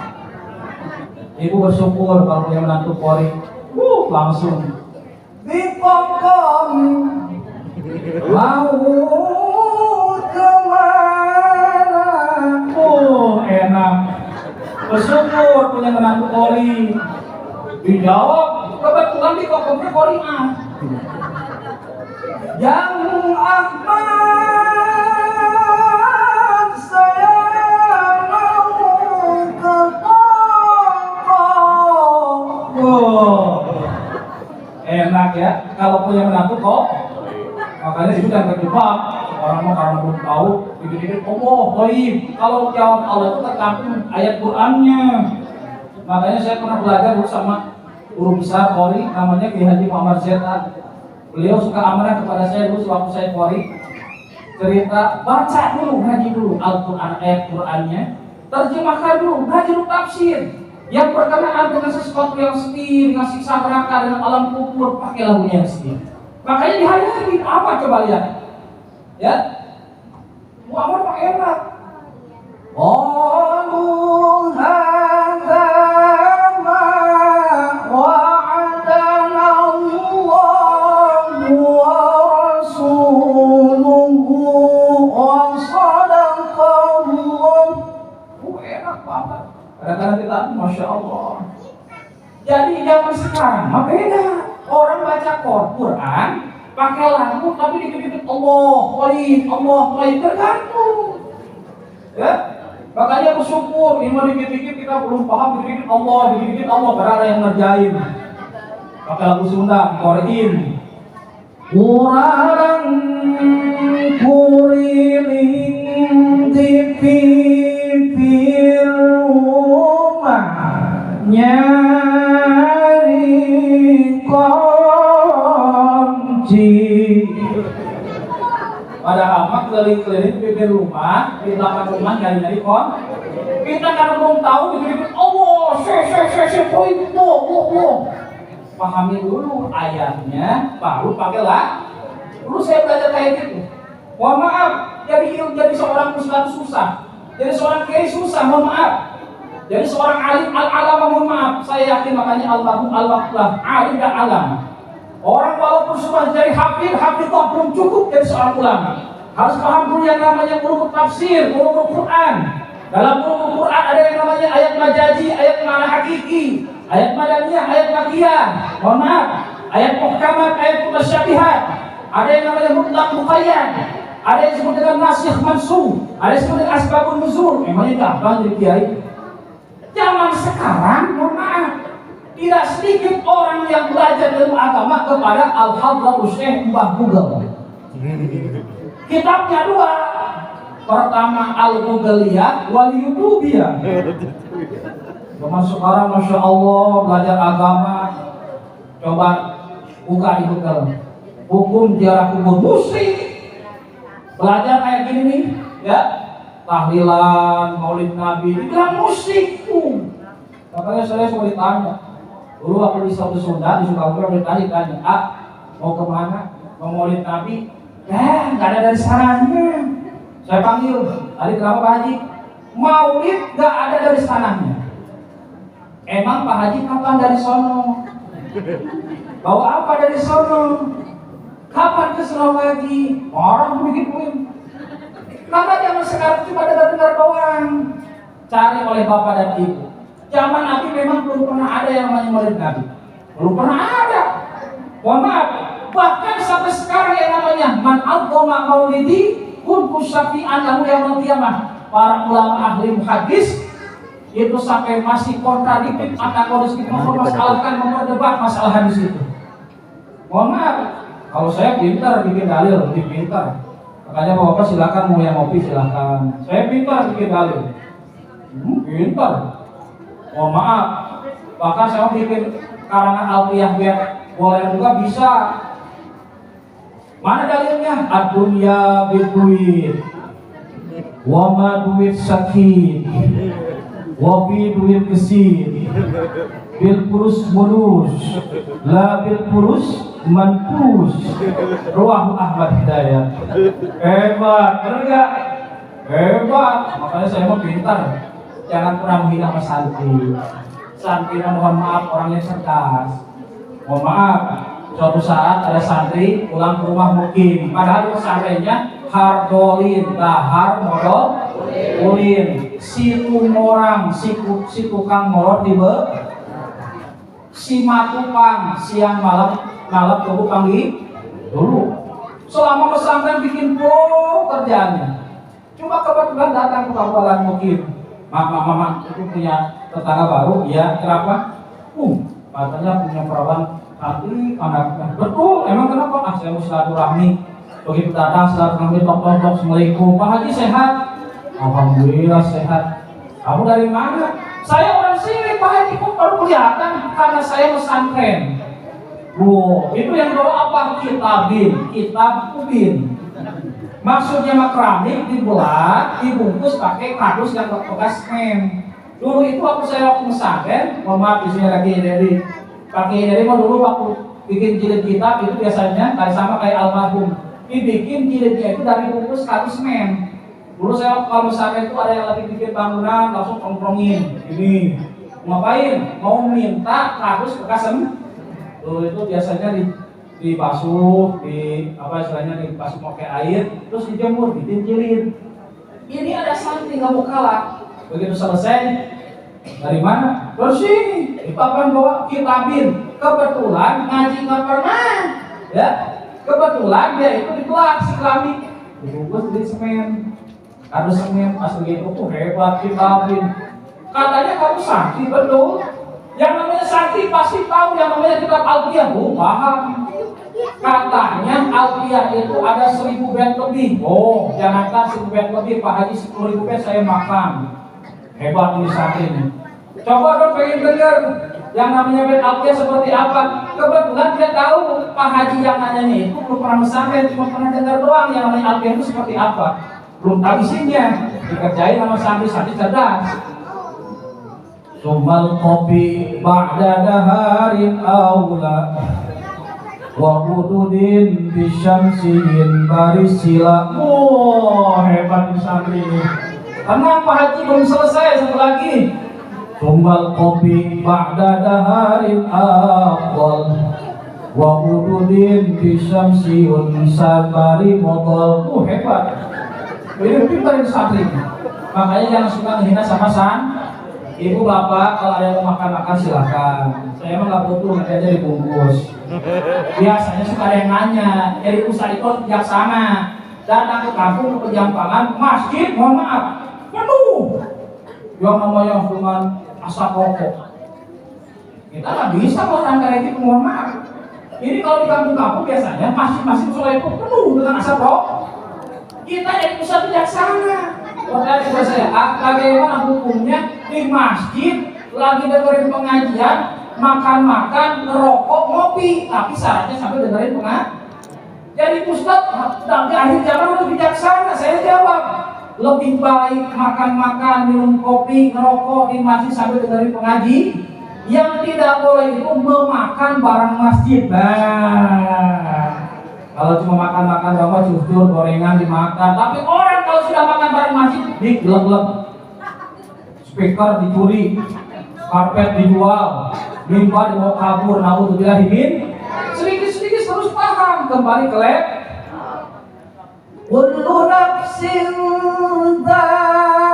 Ibu bersyukur kalau punya menantu Qori, langsung dipokong mau kemana? Enak. Bersyukur punya menantu Qori. Dijawab, kebetulan di kokongnya Qori mah. Yang Ahmad saya mau ke toko. Enak ya, kalau punya menantu kok. Makanya itu jangan terjebak. Orang mau karena belum tahu, dikit-dikit Allah, baik. Kalau jawab Allah itu tergantung ayat Qur'annya. Makanya saya pernah belajar dulu sama guru besar Qori, namanya Kiai Haji Muhammad Zeta. Beliau suka amanah kepada saya dulu sewaktu saya Qori. Cerita, baca dulu, ngaji dulu Al-Quran, ayat Qur'annya, terjemahkan dulu, ngaji dulu tafsir. Yang berkenaan dengan sesuatu yang sedih, dengan siksa neraka, dengan alam kubur, pakai lagunya yang sedih. Makanya di hari ini apa coba lihat? Ya, Muhammad pakai enak. Qalu hadza ma wa'adana Allahu wa rasuluhu wa sadaqallah. Enak banget. Kadang-kadang kita, Masya Allah. Jadi zaman sekarang mah beda. Orang baca Quran pakai lagu tapi dikit-dikit Allah, tergantung. Ya, makanya bersyukur. Ini mah dikit-dikit kita belum paham, dikit-dikit Allah, berada yang ngerjain. Pakai lagu Sunda, Quran. Kurang kuriling di pipir rumahnya. Padahal mah keliling-keliling di rumah, di belakang rumah nyari-nyari kon. Kita karena belum tahu dikit-dikit Allah, pahami dulu ayatnya, baru pakai lah. Dulu saya belajar kayak gitu. Mohon maaf, jadi seorang ustaz susah, jadi seorang kiai susah, mohon maaf. Jadi seorang alim al-alama, mohon maaf. Saya yakin makanya al-waqlah, alim dan alam. Orang walaupun sudah jadi hafidhah belum cukup jadi seorang ulama. Harus paham dulu yang namanya ulumul tafsir, ulumul Quran. Dalam ulumul Quran ada yang namanya ayat majazi, ayat mana hakiki, ayat madaniyah, ayat makiyah. Mohon maaf, ayat muhkamat, ayat mutasyabihat. Ada yang namanya mutlaq muqayyad. Ada yang disebut dengan nasikh mansukh, ada yang disebut dengan asbabun nuzul. Memangnya gampang jadi kiai. Zaman sekarang, mohon maaf, tidak sedikit orang yang belajar ilmu agama kepada Al-Hadratus Syekh Mbah Google. Kitabnya dua. Pertama Al-Googliyah wal YouTubiyah. Zaman sekarang Masya Allah belajar agama. Coba buka di Google. Hukum ziarah kubur musrik. Belajar kayak gini nih, ya. Tahlilan, maulid Nabi, dibilang musrik. Makanya saya suka ditanya. Dulu aku di Satu Sunda, di Sukabumi, ditanya, mau kemana? Mau maulid Nabi? Nggak ada dari sananya. Saya panggil, tadi kenapa Pak Haji? Maulid nggak ada dari sananya. Emang Pak Haji kapan dari sono? Bawa apa dari sono? Kapan ke sono lagi? Orang bikin. Karena zaman sekarang cuma dengar doang. Cari oleh bapak dan ibu. Zaman Nabi memang belum pernah ada yang namanya maulid Nabi. Belum pernah ada. Mohon maaf. Bahkan sampai sekarang yang namanya man adzama maulidi kuntu syafi'an lahu yaumil qiyamah. Para ulama ahli hadis itu sampai masih kontradiktif, antagonis, mempermasalahkan, memperdebat masalah hadis itu. Mohon maaf. Kalau saya pintar bikin dalil, lebih pintar. Makanya bapak silakan mau yang ngopi silakan. Saya pintar bikin dalil. Pintar. Mohon maaf. Bahkan saya bikin karangan alfiyah biar boleh juga bisa. Mana dalilnya? Ad-dunya biduit. Wa ma duit sakit, wa fi duit kesir, bil purus mulus, la bil purus manpus. Ruah Ahmad Hidayat. Hebat, bener gak? Hebat. Makanya saya mau pintar. Jangan pernah menghina sama santri. Santri mohon maaf orangnya cerdas. Mohon maaf. Suatu saat ada santri pulang ke rumah mukim, padahal pesantrennya hardolin, dahar modal ulin, si tumorang, si tukang molor tiba, si matupang siang malam tubuh panggil dulu. Selama pesantren bikin kerjaannya. Cuma kebetulan datang ke kabupaten mukim, mama itu punya tetangga baru, ya kenapa? Katanya punya perawan nanti anaknya. Betul, emang kenapa? Saya mau silaturahmi. Begitu datang silaturahmi, tok assalamualaikum. Pak Haji sehat? Alhamdulillah sehat. Kamu dari mana? Saya orang sini, Pak Haji. Kok baru kelihatan? Karena saya pesantren. Itu yang bawa apa? Kitab ubin. Maksudnya makramik dibuat, dibungkus pakai kardus yang bekas semen. Dulu itu waktu saya waktu pesantren, mohon maaf di sini lagi dari pakai mah dulu waktu bikin jilid kitab itu biasanya kayak sama kayak almarhum. Dibikin jilidnya itu dari bungkus kardus semen. Dulu saya kalau misalnya itu ada yang lagi bikin bangunan langsung kompromin. Ini ngapain? Mau minta kardus bekas semen. Dulu itu biasanya dibasuh, dibasuh pakai air, terus dijemur, bikin jilid. Ini ada santri nggak mau kalah. Begitu selesai, dari mana? Dari sini. Di papan bawa kitabin. Kebetulan ngaji nggak pernah, ya. Kebetulan dia itu di kelas Islami. Dibungkus di semen. Ada semen pas begitu hebat kitabin. Katanya kamu santri, betul. Yang namanya santri pasti tahu yang namanya kitab Alfiyah. Paham. Katanya Alfiyah itu ada 1000 bait lebih. Jangankan 1000 bait lebih, Pak Haji 10.000 bait saya makan. Hebat ini santri ini. Coba dong pengen dengar yang namanya bait Alfiyah seperti apa. Kebetulan dia tahu Pak Haji yang nanyanya itu belum pernah pesantren, cuma pernah dengar doang yang namanya Alfiyah itu seperti apa. Belum tahu isinya. Dikerjain sama santri cerdas. Sumal kopi ba'da daharin awla wa ududin bisyamsihin barisila. Hebat ini santri ini. Tenang Pak Haji, belum selesai, satu lagi. Sumal kopi ba'da daharin awal wa ududin bisyamsihin sabari modal. Hebat. Ini pintar ini santri. Makanya jangan suka menghina sama ibu bapak, kalau ada yang mau makan silahkan. Saya emang nggak butuh, nanti aja dibungkus. Biasanya suka ada yang nanya, jadi usaha itu bijaksana. Datang ke kampung, ke penjampangan, masjid, mohon maaf, penuh. Yang namanya dengan asap rokok. Kita nggak bisa orang kayak gitu, mohon maaf. Ini kalau di kampung-kampung biasanya masjid-masjid musola itu penuh dengan asap rokok. Kita jadi usaha bijaksana. Pertanyaan kepada saya, bagaimana hukumnya di masjid lagi dengerin pengajian, makan-makan, ngerokok, ngopi, tapi syaratnya sambil dengerin pengajian. Jadi Ustaz, di akhir zaman udah bijaksana. Saya jawab, lebih baik makan-makan, minum kopi, ngerokok di masjid sambil dengerin pengajian. Yang tidak boleh itu memakan barang masjid. Kalau cuma makan-makan doang, jujur gorengan dimakan. Tapi orang kalau sudah makan bareng masjid, digelap-gelap, speaker dicuri, karpet dijual, mimbar dibawa kabur. Naudzubillah min. Sedikit-sedikit terus paham, kembali ke lab. Kullu nafsin dha'iqatul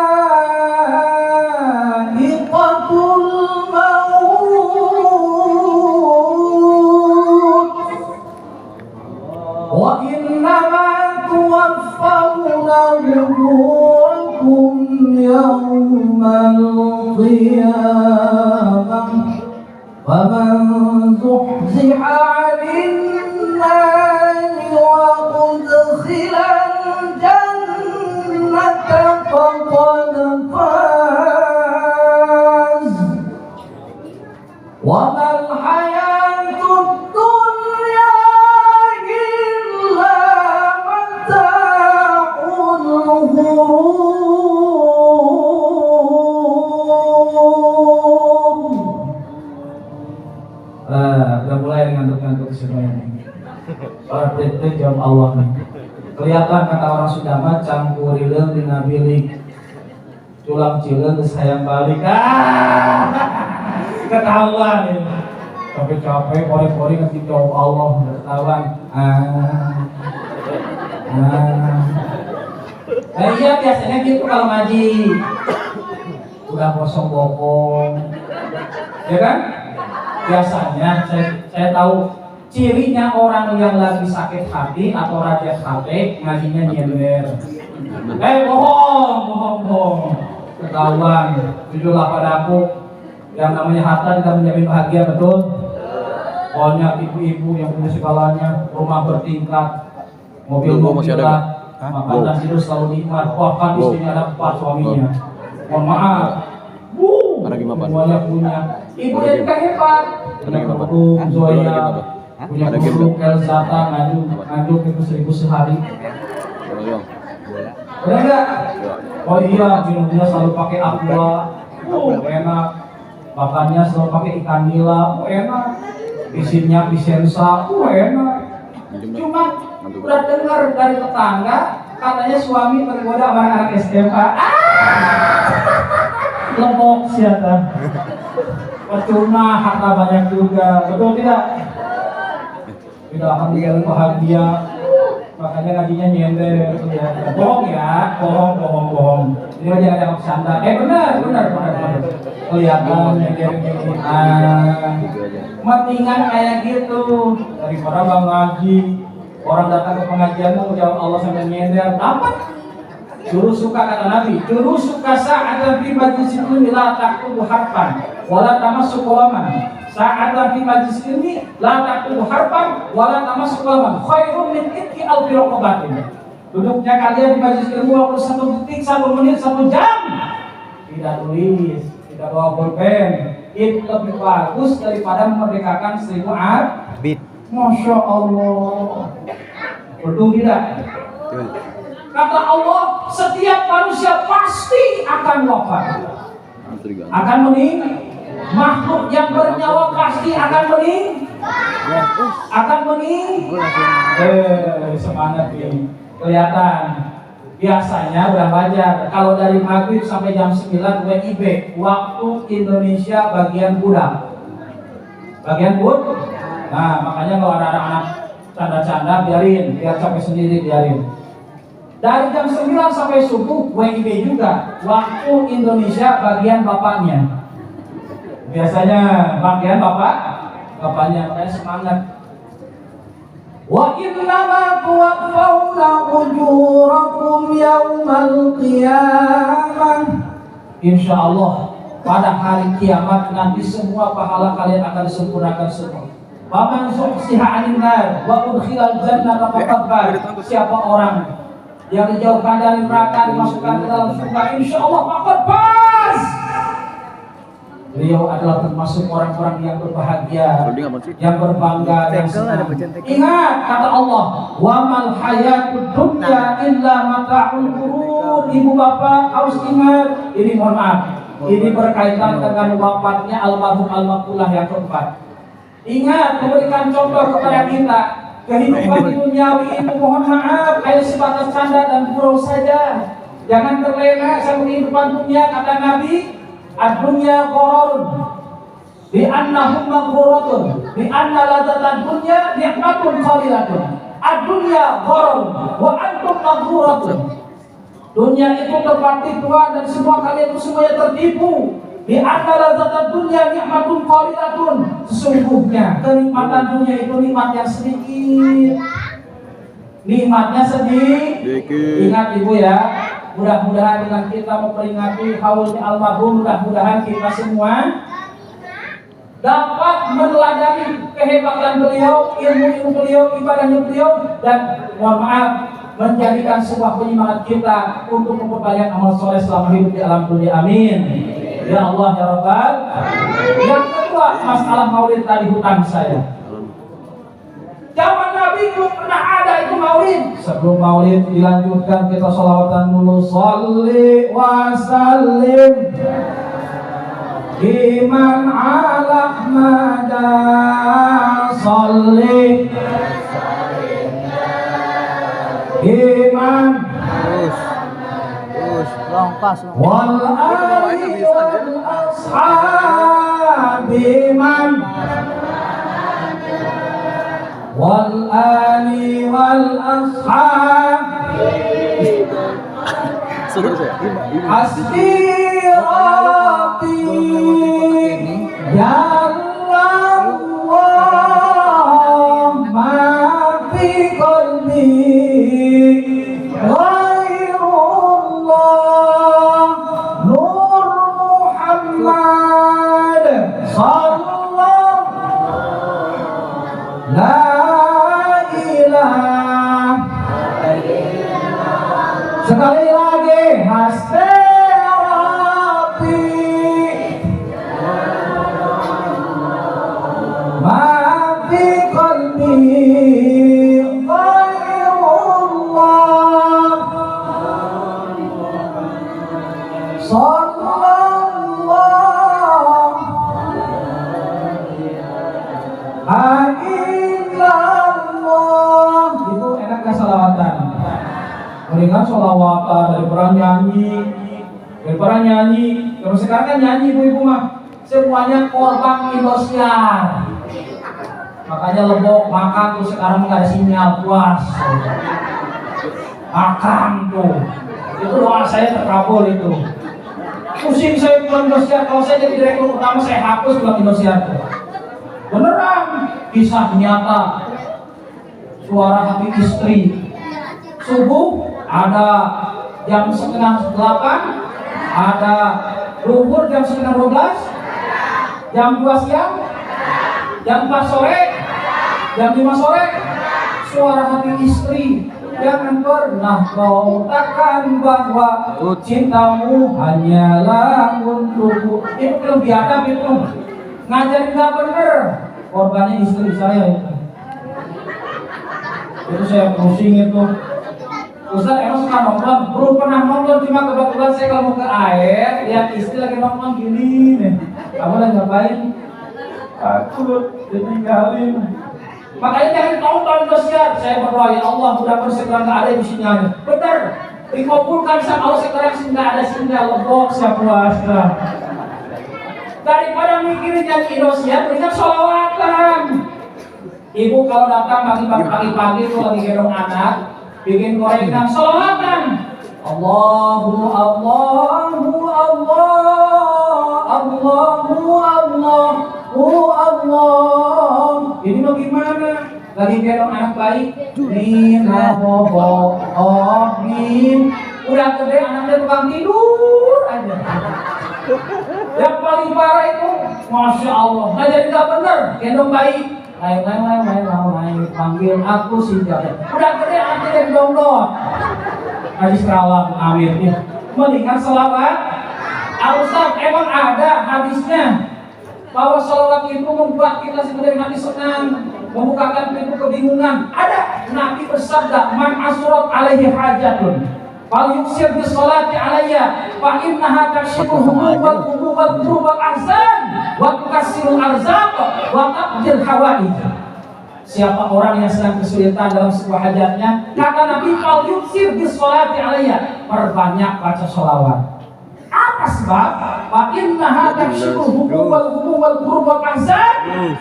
wa innama tuwaffawna ujurakum yawmal qiyamah faman zuhziha 'anil nari wa udkhilal jannata faqad faz wa mal hayatud dunya illa mata'ul ghurur. sebenarnya. Soal itu jawab Allah nih. Kelihatan kata orang Sunda mah campurileun dina bilik. Culang cileun geus hayang balik. Ketahuan ya. Capek-capek kori-kori ngasih jawab Allah ketahuan. Nah iya biasanya gitu kalau ngaji. Udah kosong bokong. Ya kan? Biasanya saya tahu cirinya orang yang lagi sakit hati atau raja hati ngajinya nyender. Bohong. Ketahuan. Jujurlah padaku, yang namanya harta tidak menjamin bahagia, betul? Banyak ibu-ibu yang punya segalanya, rumah bertingkat, mobil-mobilan, makan dan tidur selalu nikmat. Bahkan istrinya ada 4 suaminya. Mohon maaf. Semuanya punya. Ibu yang juga hebat. Punya kerudung, Zoya, punya kerudung, Elzata, ngadu ke 1.000 sehari. Benar enggak? Oh iya, minumnya selalu pakai aqua. Enak. Makannya selalu pakai ikan nila. Enak. Isinya Vicenza. Enak. Cuma udah dengar dari tetangga katanya suami tergoda sama anak SMA. Lemok siapa? Percuma, harta banyak juga. Betul tidak? Tidak akan menjadi bahagia. Makanya ngajinya nyender. Bohong ya, bohong. Ini aja ada bercanda. Benar. Kelihatan nyender gini. Mendingan kayak gitu daripada bang ngaji. Orang datang ke pengajian mau jawab Allah sambil nyender. Apa? Juru suka kata Nabi. Juru suka sa'atan fi majlis ilmi la taqtubu harfan wala tamassu qalaman. Sa'atan fi majlis ilmi la taqtubu harfan wala tamassu qalaman. Khairun min itqi alfi raqabatin. Duduknya kalian di majlis ilmu waktu 1 detik, 1 menit, 1 jam. Tidak tulis, tidak bawa pulpen. Itu lebih bagus daripada memerdekakan 1000 abid. Masya Allah. Betul tidak? Kata Allah, setiap manusia pasti akan wafat, akan meninggal. Makhluk yang bernyawa pasti akan meninggal. Semangat ini kelihatan. Biasanya udah wajar. Kalau dari maghrib sampai jam 9 WIB, waktu Indonesia bagian budak. Nah makanya kalau ada anak-anak canda-canda biar capek sendiri biarin. Dari jam 9 sampai subuh WIB juga, waktu Indonesia bagian bapaknya. Biasanya bagian bapaknya, makanya semangat. Wa innama tuwaffawna ujurakum yaumal qiyamah. Insyaallah pada hari kiamat nanti semua pahala kalian akan disempurnakan semua. Faman zuhziha 'anil nar wa udkhilal jannata faqad faz. Siapa orang yang dijauhkan dari neraka dimasukkan ke dalam surga, insyaallah faqad faz. Beliau adalah termasuk orang-orang yang berbahagia, yang berbangga, yang senang. Ingat kata Allah, wa mal hayatud dunya illa mata'ul ghurur. Ibu bapak harus ingat, ini mohon maaf, ini berkaitan dengan wafatnya almarhum almarhumah yang keempat. Ingat, memberikan contoh kepada kita. Kehidupan duniawi itu mohon maaf hanya sebatas canda dan gurau saja. Jangan terlena sama kehidupan dunia. Kata Nabi, ad-dunya ghararun bi annahum maghruratun bi anna ladzatad dunya nikmatun qalilatun. Ad-dunya ghararun wa antum maghruratun. Dunia itu terbukti tua dan semua kalian itu semuanya tertipu. Bi anna ladzatad dunya nikmatun qalilatun. Sesungguhnya kenikmatan dunia itu nikmat yang sedikit. Nikmatnya sedikit. Ingat ibu ya, mudah-mudahan dengan kita memperingati haulnya almarhum, mudah-mudahan kita semua dapat meneladani kehebatan beliau, ilmu beliau, ibadahnya beliau, dan mohon maaf menjadikan sebuah penyemangat kita untuk memperbanyak amal soleh selama hidup di alam dunia. Amin. Ya Allah ya Rabbal. Yang kedua, masalah maulid tadi hutang saya. Zaman Nabi belum pernah ada itu maulid. Sebelum maulid dilanjutkan kita sholawatan dulu. Sholli wa sallim Iman ala mada salli Iman Terus longkas. wal ali wal ashab Iman wal ali wal ashab Terus ya? Hasbi Rabbi Ya Allah Ma fi qalbi Ghairullah Nur Muhammad Sallallahu La ilaha Sekali lagi Hasbi Rabbi Ma fi qalbi Ghairullah Sallallahu Alaihi Itu enak gak salawatan? Mendingan sholawatan daripada nyanyi. Kalau sekarang kan nyanyi ibu-ibu mah semuanya korban Indosiar. Makanya Lebok makan tuh sekarang nggak ada sinyal puas. Makan tuh. Itu doa saya terkabul itu. Pusing saya bulan Indosiar. Kalau saya jadi direktur utama saya hapus bulan Indosiar tuh. Beneran kisah nyata. Suara hati istri. Subuh ada jam 7:30, ada zuhur jam 11:30, jam 2 siang, jam 4 sore, jam 5 sore, suara hati istri. Jangan pernah kau katakan bahwa cintamu hanyalah untukku. Itu belum biadab itu. Ngajarin gak bener. Korbannya istri saya itu. Itu saya pusing itu. Ustaz emang suka nonton? Belum pernah nonton, cuma kebetulan saya kalau mau ke air lihat istri lagi nonton gini nih. Kamu lagi ngapain? Takut ditinggalin. Makanya jangan tonton Indosiar. Saya berdoa ya Allah mudah-mudahan segera nggak ada di sini. Benar, dikabulkan sama Allah sekarang nggak ada sinyal Lebok saya puasa. Daripada mikirin yang Indosiar, mendingan sholawatan. Ibu kalau datang pagi-pagi itu lagi gendong anak, bikin gorengan sholawatan. Allahu Allahu Allah Allahu Allahu Allah. Ini bagaimana? Lagi gendong anak bayi. Nina bobo obin. Udah gede anaknya tukang tidur aja. Yang paling parah itu, masya Allah. Nah jadi nggak bener gendong bayi. Lain, panggil aku si Jabir. Udah gede anaknya jadi dong-dong. Hadis Rawang, amin. Mendingan selawat. Al-Ustaz emang ada hadisnya bahwa selawat itu membuat kita sebenarnya hati senang, membukakan pintu kebingungan. Ada Nabi bersabda, man asurat alaihi hajatun fal yuksir bis salati alayya fa innaha tashibu humum wal humum wal kurub wal ahzan wa tukassiru arzaq wa taqdil hawaij. Siapa orang yang sedang kesulitan dalam sebuah hajatnya, kata Nabi, fal yuksir bis salati alayya, perbanyak baca sholawat. Apa sebab? Fa innaha tashibu humum wal kurub wal ahzan.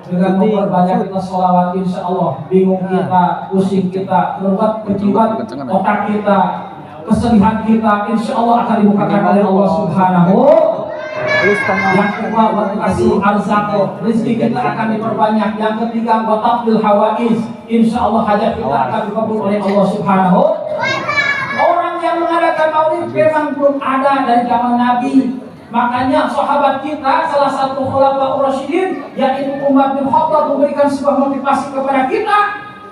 Dengan memperbanyak kita sholawat, insya Allah bingung kita, pusing kita, kerubat, kejiwat, otak kita, kesedihan kita, insya Allah akan dibukakan oleh Allah Subhanahu. Yang kedua, kasih arzako, rezeki kita akan diperbanyak. Yang ketiga, wataqdil hawaiz, insya Allah hajat kita akan dikabul oleh Allah Subhanahu. Orang yang mengadakan maulid memang belum ada dari zaman Nabi. Makanya sahabat kita, salah satu khulafaur rasyidin yaitu Umar bin Khattab memberikan sebuah motivasi kepada kita,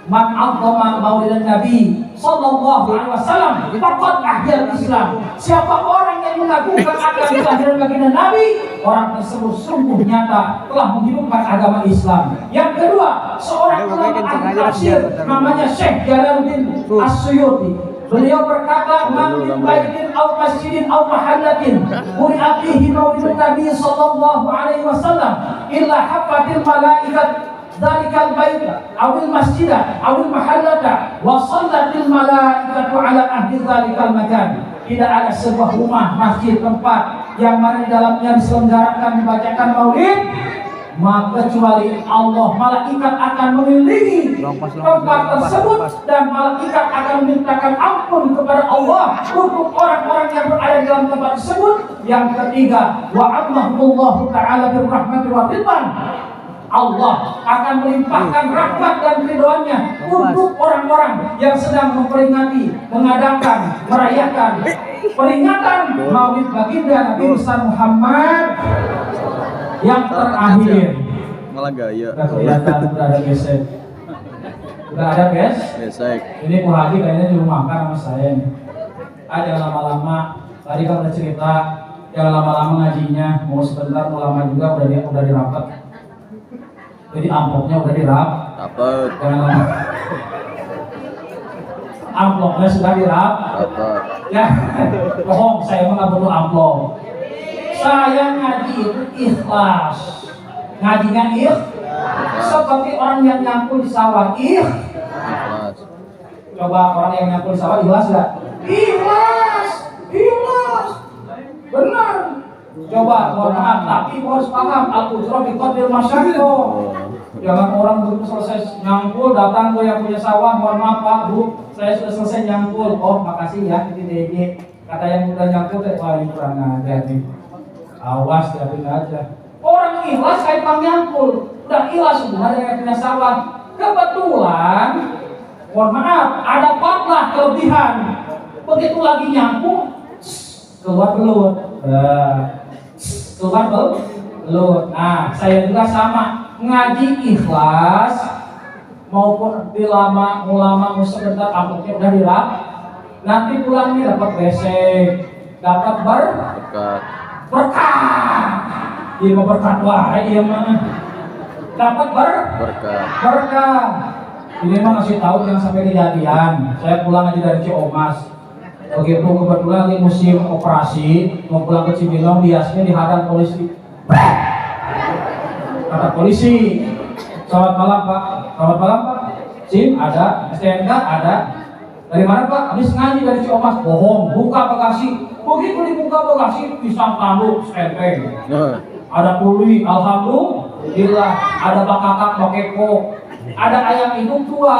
man 'azzama maulidan Nabi sallallahu alaihi wasallam faqad ahyal Islam. Siapa orang yang mengagungkan akan kelahiran baginda Nabi, orang tersebut sungguh nyata telah menghidupkan agama Islam. Yang kedua, seorang ulama ahli tafsir namanya Syekh Jalaluddin As-Suyuti. Beliau berkata, "Man min baitin aw masjidin aw mahallatin quri'a fihi maulidun Nabi sallallahu alaihi wasallam illa hafatil malaikat dzalikal baita awil masjida awil mahallata wa sallatil malaikatu ala ahli dzalikal makan." Tidak ada sebuah rumah, masjid, tempat yang mana di dalamnya diselenggarakan dibacakan maulid, maka kecuali Allah, malaikat akan mengelilingi tempat tersebut dan malaikat akan memintakan ampun kepada Allah untuk orang-orang yang berada di dalam tempat tersebut. Yang ketiga, wa amahullahu ta'ala birrahmati wa ridwan. Allah akan melimpahkan rahmat dan ridhoannya untuk orang-orang yang sedang memperingati, mengadakan, merayakan peringatan Maulid baginda Nabi besar Muhammad yang terakhir. Malah gaya. Udah kelihatan, udah ada gesek. Udah ada Gesek. Ini Bu Haji kayaknya di rumah kan sama saya nih. Ada lama-lama. Tadi kan udah cerita, jangan lama-lama ngajinya. Mau sebentar, mau lama juga udah dirapat. Jadi amplopnya udah Dapat. jangan lama. Amplopnya sudah Dapat. ya, bohong, saya nggak butuh amplop. Saya ngaji itu ikhlas. Ngajinya seperti orang yang nyangkul di sawah. Ikhlas. Coba orang yang nyangkul di sawah ikhlas nggak? Ikhlas. Benar. Coba, mohon maaf, tapi harus paham al-ujrah biqadril masyaqah. Jangan orang begitu selesai nyangkul datang ke yang punya sawah, mohon maaf Pak, Bu, saya sudah selesai nyangkul. Oh, makasih ya, ini DG. Kata yang udah nyangkul, wah ini kurang ajar nih. Awas, diapain aja. Orang ikhlas kayak Bang nyangkul, udah ikhlas sebenarnya yang punya sawah. Kebetulan, mohon maaf, ada patlah kelebihan. Begitu lagi nyangkul, keluar belut. Keluar belut. Nah, saya juga sama. Ngaji ikhlas maupun ulama sebentar amplopnya udah dirap, nanti pulangnya dapat besek, dapat berkah. Iya mau berkah wah, iya mah dapat berkah. Ini mah ngasih tahu yang sampai kejadian. Saya pulang aja dari Ciamas. Begitu kebetulan lagi musim operasi, mau pulang ke Cibinong, biasanya dihadang polisi. Kata polisi, selamat malam Pak. SIM ada, STNK ada. Dari mana Pak? Habis ngaji dari Ciamas. Bohong, buka bagasi. Begitu dibuka bagasi, pisang tanduk, seteng. Ada pulih, alhamdulillah. Ada bakakak, bakeko. Ada ayam hidup tua,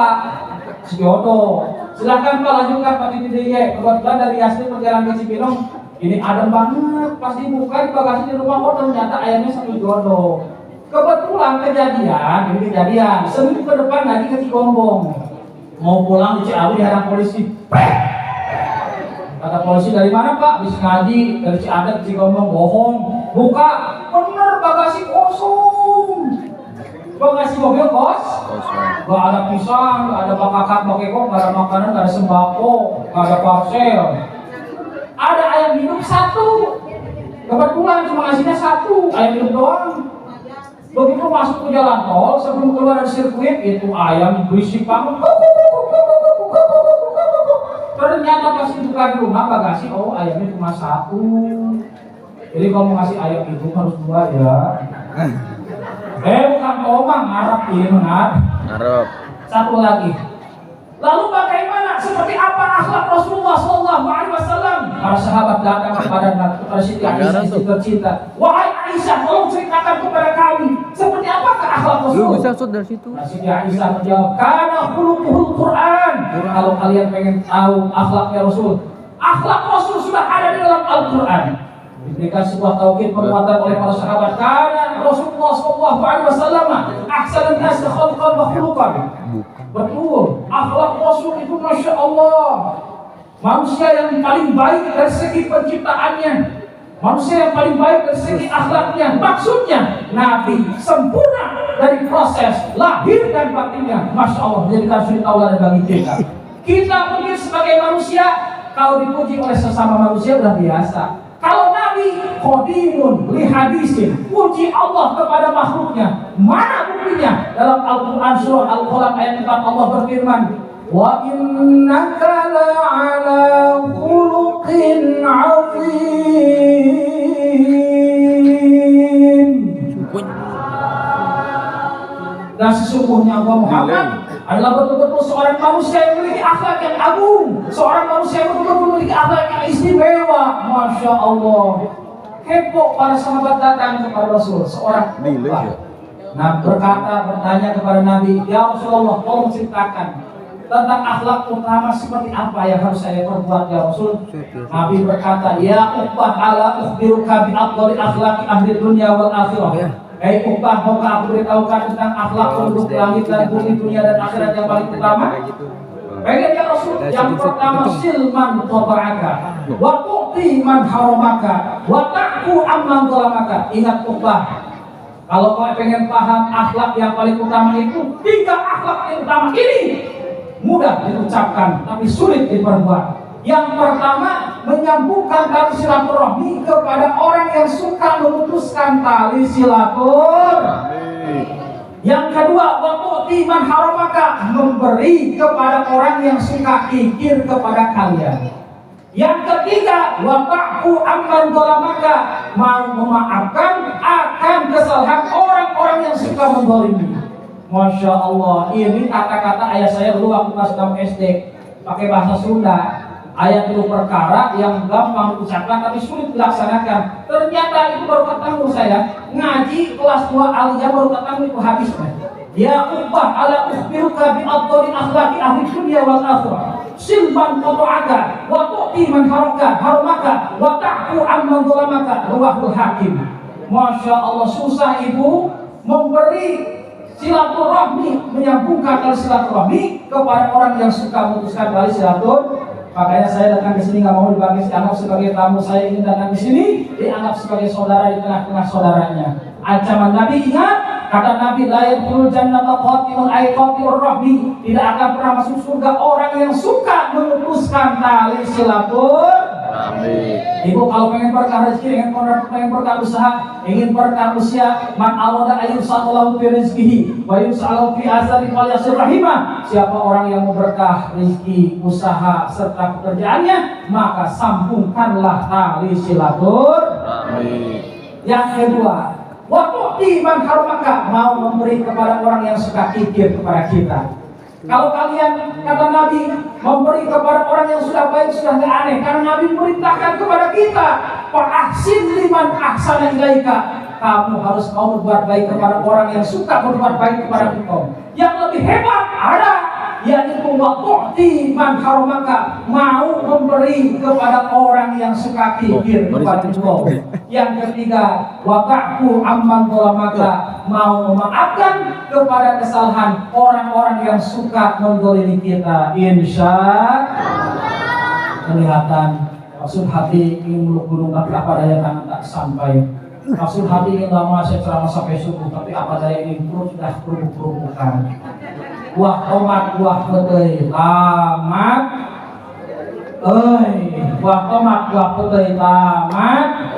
Siodo. Silakan Pak, lanjutkan Pak Titi DIY. Kebetulan dari Yasmin perjalanan ke Cibinong, ini adem banget. Pas dibuka di bagasi di rumah, ternyata ayamnya satu jodoh. Kebetulan kejadian, seminggu ke depan lagi ke Cigombong. Mau pulang di Ciawi dihadang polisi. Kata polisi, dari mana Pak? Habis ngaji dari Ciadat ke Cigombong. Bohong, buka, bener bagasi kosong. Bagasi mobil kosong. Gak ada pisang, gak ada bakakak, bakeko, gak ada makanan, gak ada sembako, gak ada parcel. Ada ayam hidup satu. Kebetulan cuma ngasihnya satu, ayam hidup doang. Begitu masuk ke jalan tol, sebelum keluar dari sirkuit, itu ayam berisik banget. Ternyata pas dibuka di rumah bagasi, oh ayamnya cuma satu. Jadi kalau mau ngasih ayam itu harus dua ya. Bukan omang, ngarep ini Ngarep. Satu lagi. Lalu bagaimana? Seperti apa akhlak Rasulullah SAW? Para sahabat datang kepada Siti Aisyah, istri tercinta. Wahai Aisyah, tolong ceritakan kepada kami seperti apakah akhlak Rasulullah? Lu bisa shoot dari situ. Siti Aisyah menjawab, karena khuluquhul Quran. Kalau kalian pengen tahu akhlaknya Rasul, akhlak Rasul sudah ada di dalam Al-Quran. Diberikan sebuah tauhid perbuatan oleh para sahabat. Karena Rasulullah SAW ahsanun nas khalqan wa khuluqan. Betul, akhlak Rasul itu Masya Allah, manusia yang paling baik dari segi penciptaannya, manusia yang paling baik dari segi akhlaknya. Maksudnya Nabi sempurna dari proses lahir dan batinnya. Masya Allah, menjadikan suri tauladan bagi kita. Kita mungkin sebagai manusia, kalau dipuji oleh sesama manusia sudah biasa. Kalau Nabi qadimun li hadisin, puji Allah kepada makhluknya. Mana buktinya? Dalam Al-Quran surah Al-Qalam ayat 4 Allah berfirman, wa innaka la'ala khuluqin 'azim. Dan sesungguhnya Allah Muhammad adalah betul-betul seorang manusia yang memiliki akhlak yang agung, seorang manusia yang betul-betul memiliki akhlak yang istimewa. Masya Allah. Heboh para sahabat datang kepada Rasul, seorang khutbah. Nah, bertanya kepada Nabi, ya Rasulullah, tolong ceritakan tentang akhlak utama seperti apa yang harus saya perbuat ya Rasul. Nabi berkata, ya Uqbah, ala ukhbiruka bi afdali akhlaqi ahli dunya wal akhirah. Hei Uqbah, maukah aku beritahukan tentang akhlak penduduk langit dan bumi, dunia dan akhirat yang paling utama? Pengen ya Rasul? Yang pertama, silman taba'aka wa tu'ti man haramaka wa ta'ku amman zalamaka. Ingat Uqbah, kalau kau pengen paham akhlak yang paling utama itu, 3 akhlak yang utama ini mudah diucapkan tapi sulit diperbuat. Yang pertama, menyambungkan tali silaturahmi kepada orang yang suka memutuskan tali silaturahmi. Yang kedua, waktu man haramaka, memberi kepada orang yang suka kikir kepada kalian. Yang ketiga, waqa'fu amman zalamaka, mau memaafkan akan kesalahan orang-orang yang suka menzalimi. Masya Allah, ini kata-kata ayah saya dulu waktu kelas 6 SD, pakai bahasa Sunda. Ayat itu perkara yang gampang diucapkan tapi sulit dilaksanakan. Ternyata itu baru ketemu saya ngaji kelas 2 aliyah, baru ketemu itu hadisnya. Ya Uqbah, ala ukhbiruka bi afdali akhlaqi ahli dunya wal akhirah. Silman qata'aka wa tu'ti man haramaka wa ta'fu amman zalamaka. Ruwahul Hakim. Masya Allah, susah ibu memberi silaturahmi, menyambungkan tali silaturahmi kepada orang yang suka memutuskan tali silaturahmi. Makanya saya datang ke sini nggak mau dianggap sebagai tamu, saya ingin datang ke sini dianggap sebagai saudara di tengah-tengah saudaranya. Ancaman Nabi, ingat kata Nabi, la yadkhulul jannata qatilun ay qatilur rahmi, tidak akan pernah masuk surga orang yang suka memutuskan tali silaturahmi. Ibu kalau pengen berkah rezeki, pengen berkah usaha, ingin berkah usia, man arada ayyub sallallahu fi rizqihi wa yus'alu fi asari wal yasir rahimah. Siapa orang yang mau berkah rezeki, usaha serta pekerjaannya, maka sambungkanlah tali silaturahmi. Yang kedua, waktu man haramaka, mau memberi kepada orang yang suka kikir kepada kita. Kalau kalian, kata Nabi, memberi kepada orang yang sudah baik sudah tidak aneh, karena Nabi memerintahkan kepada kita, fa'ahsin liman ahsana ilaika, kamu harus mau berbuat baik kepada orang yang suka berbuat baik kepada engkau. Yang lebih hebat ada, yaitu waqti man haramaka, mau memberi kepada orang yang suka kikir kepada engkau. Yang ketiga, waqa'fu amman zalamaka, mau memaafkan kepada kesalahan orang-orang yang suka menzalimi kita. Insya Allah. Kelihatan maksud hati ingin meluk gunung tapi apa daya tangan tak sampai. Maksud hati ingin lama saya ceramah sampai subuh tapi apa daya ini perut sudah kerubuk-kerubukan. Wah tomat, wah petei tamat. Wah tomat, wah petei tamat.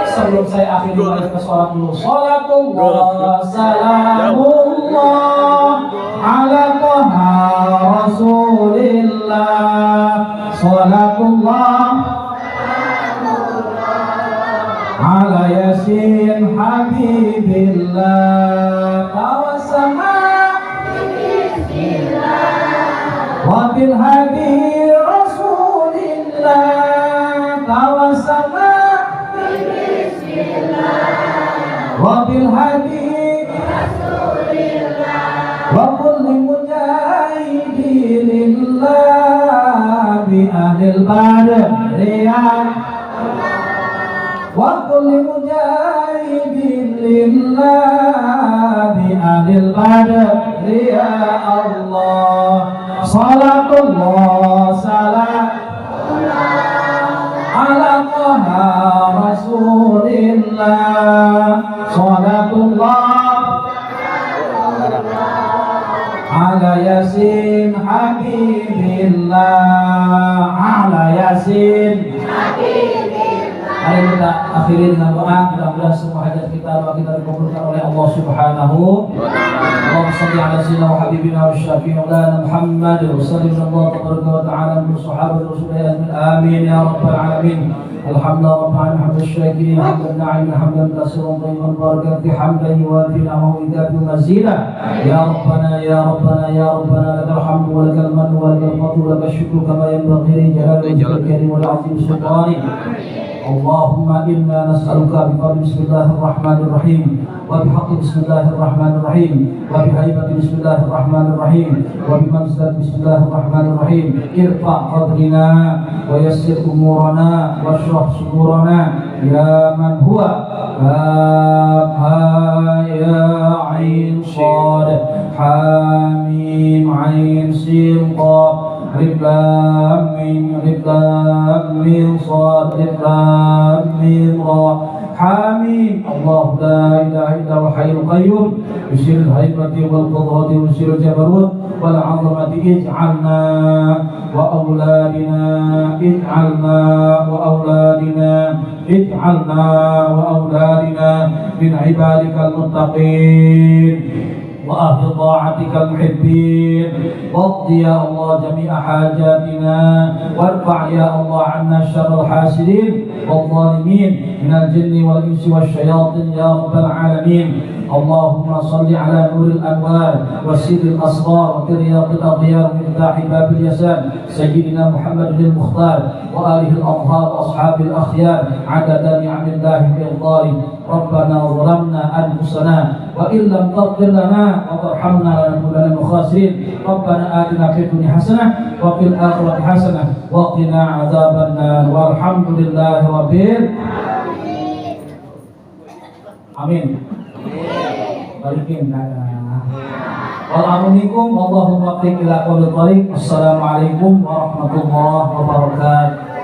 Sebelum saya akhiri mari ke sholat dulu. Sholatullah salamullah ala toha rasulillah. Sholatullah ala yasin habibillah. Tawasama wa bil hadi rasulillah. Tawasama wa bil hadi rasulillah wa kulli mujahidillah bi ahlil badriyah wa kulli mujahidillah bi ahlil badriyah. Allah salatullah salam ala toha rasulillah. Salatullah ala yasin habibillah. Ala yasin habibillah. Ala Mari kita akhiri dengan doa. Mudah-mudahan semua hajat kita doa kita dikabulkan oleh Allah Subhanahu wa ta'ala. Allahumma shalli ala sayyidina wa habibina wa syafi'ina Muhammad wa sallallahu tabaraka wa ta'ala min sahabati rasulillah. Amin ya rabbal alamin. Alhamdulillah rabbil alamin hamdan syakirin hamdan na'imin hamdan katsiran thayyiban barakan fi hamdan yuwafi ni'amahu wa yukafi mazida. Ya rabbana ya rabbana ya rabbana lakal hamdu wa lakal mannu wa lakal fadlu wa lakal syukru kama yanbaghi li jalali wajhikal karim wa li'azimi sultanik. Allahumma inna nas'aluka bi bismillahirrahmanirrahim wa bihaqqi bismillahirrahmanirrahim wa bihaibati bismillahirrahmanirrahim wa bimanzilati bismillahirrahmanirrahim irfa' qadrina wa yassir umurana wa shrah sudurana ya man huwa ya ain sad hamim ain sin qaf Alif Lam Mim Shad Alif Lam Mim Ra Hamim. Allah la ilaha illa huwa hayyul qayyum yushirul haibati wal qudrati yushirul jabarut wal 'azamati ij'alna wa awladina min ibadikal muttaqin وأهل طاعتك المحبين واقض يا الله جميع حاجاتنا وارفع يا الله عنا شر الحاسدين والظالمين من الجن والإنس والشياطين يا رب العالمين. اللهم صل على نور الأنوار وسيد الأسرار وترياق الأغيار ومفتاح باب اليسار سيدنا محمد المختار وآله الأطهار وأصحاب الأخيار عدد نعم الله بإغضاره. ربنا ظلمنا أنفسنا وإن لم تغفر لنا وترحمنا لنكونن من الخاسرين. ربنا آتنا في الدنيا حسنة وفي الآخرة حسنة وقنا عذاب النار والحمد لله رب العالمين. Balikin Assalamualaikum warahmatullahi wabarakatuh.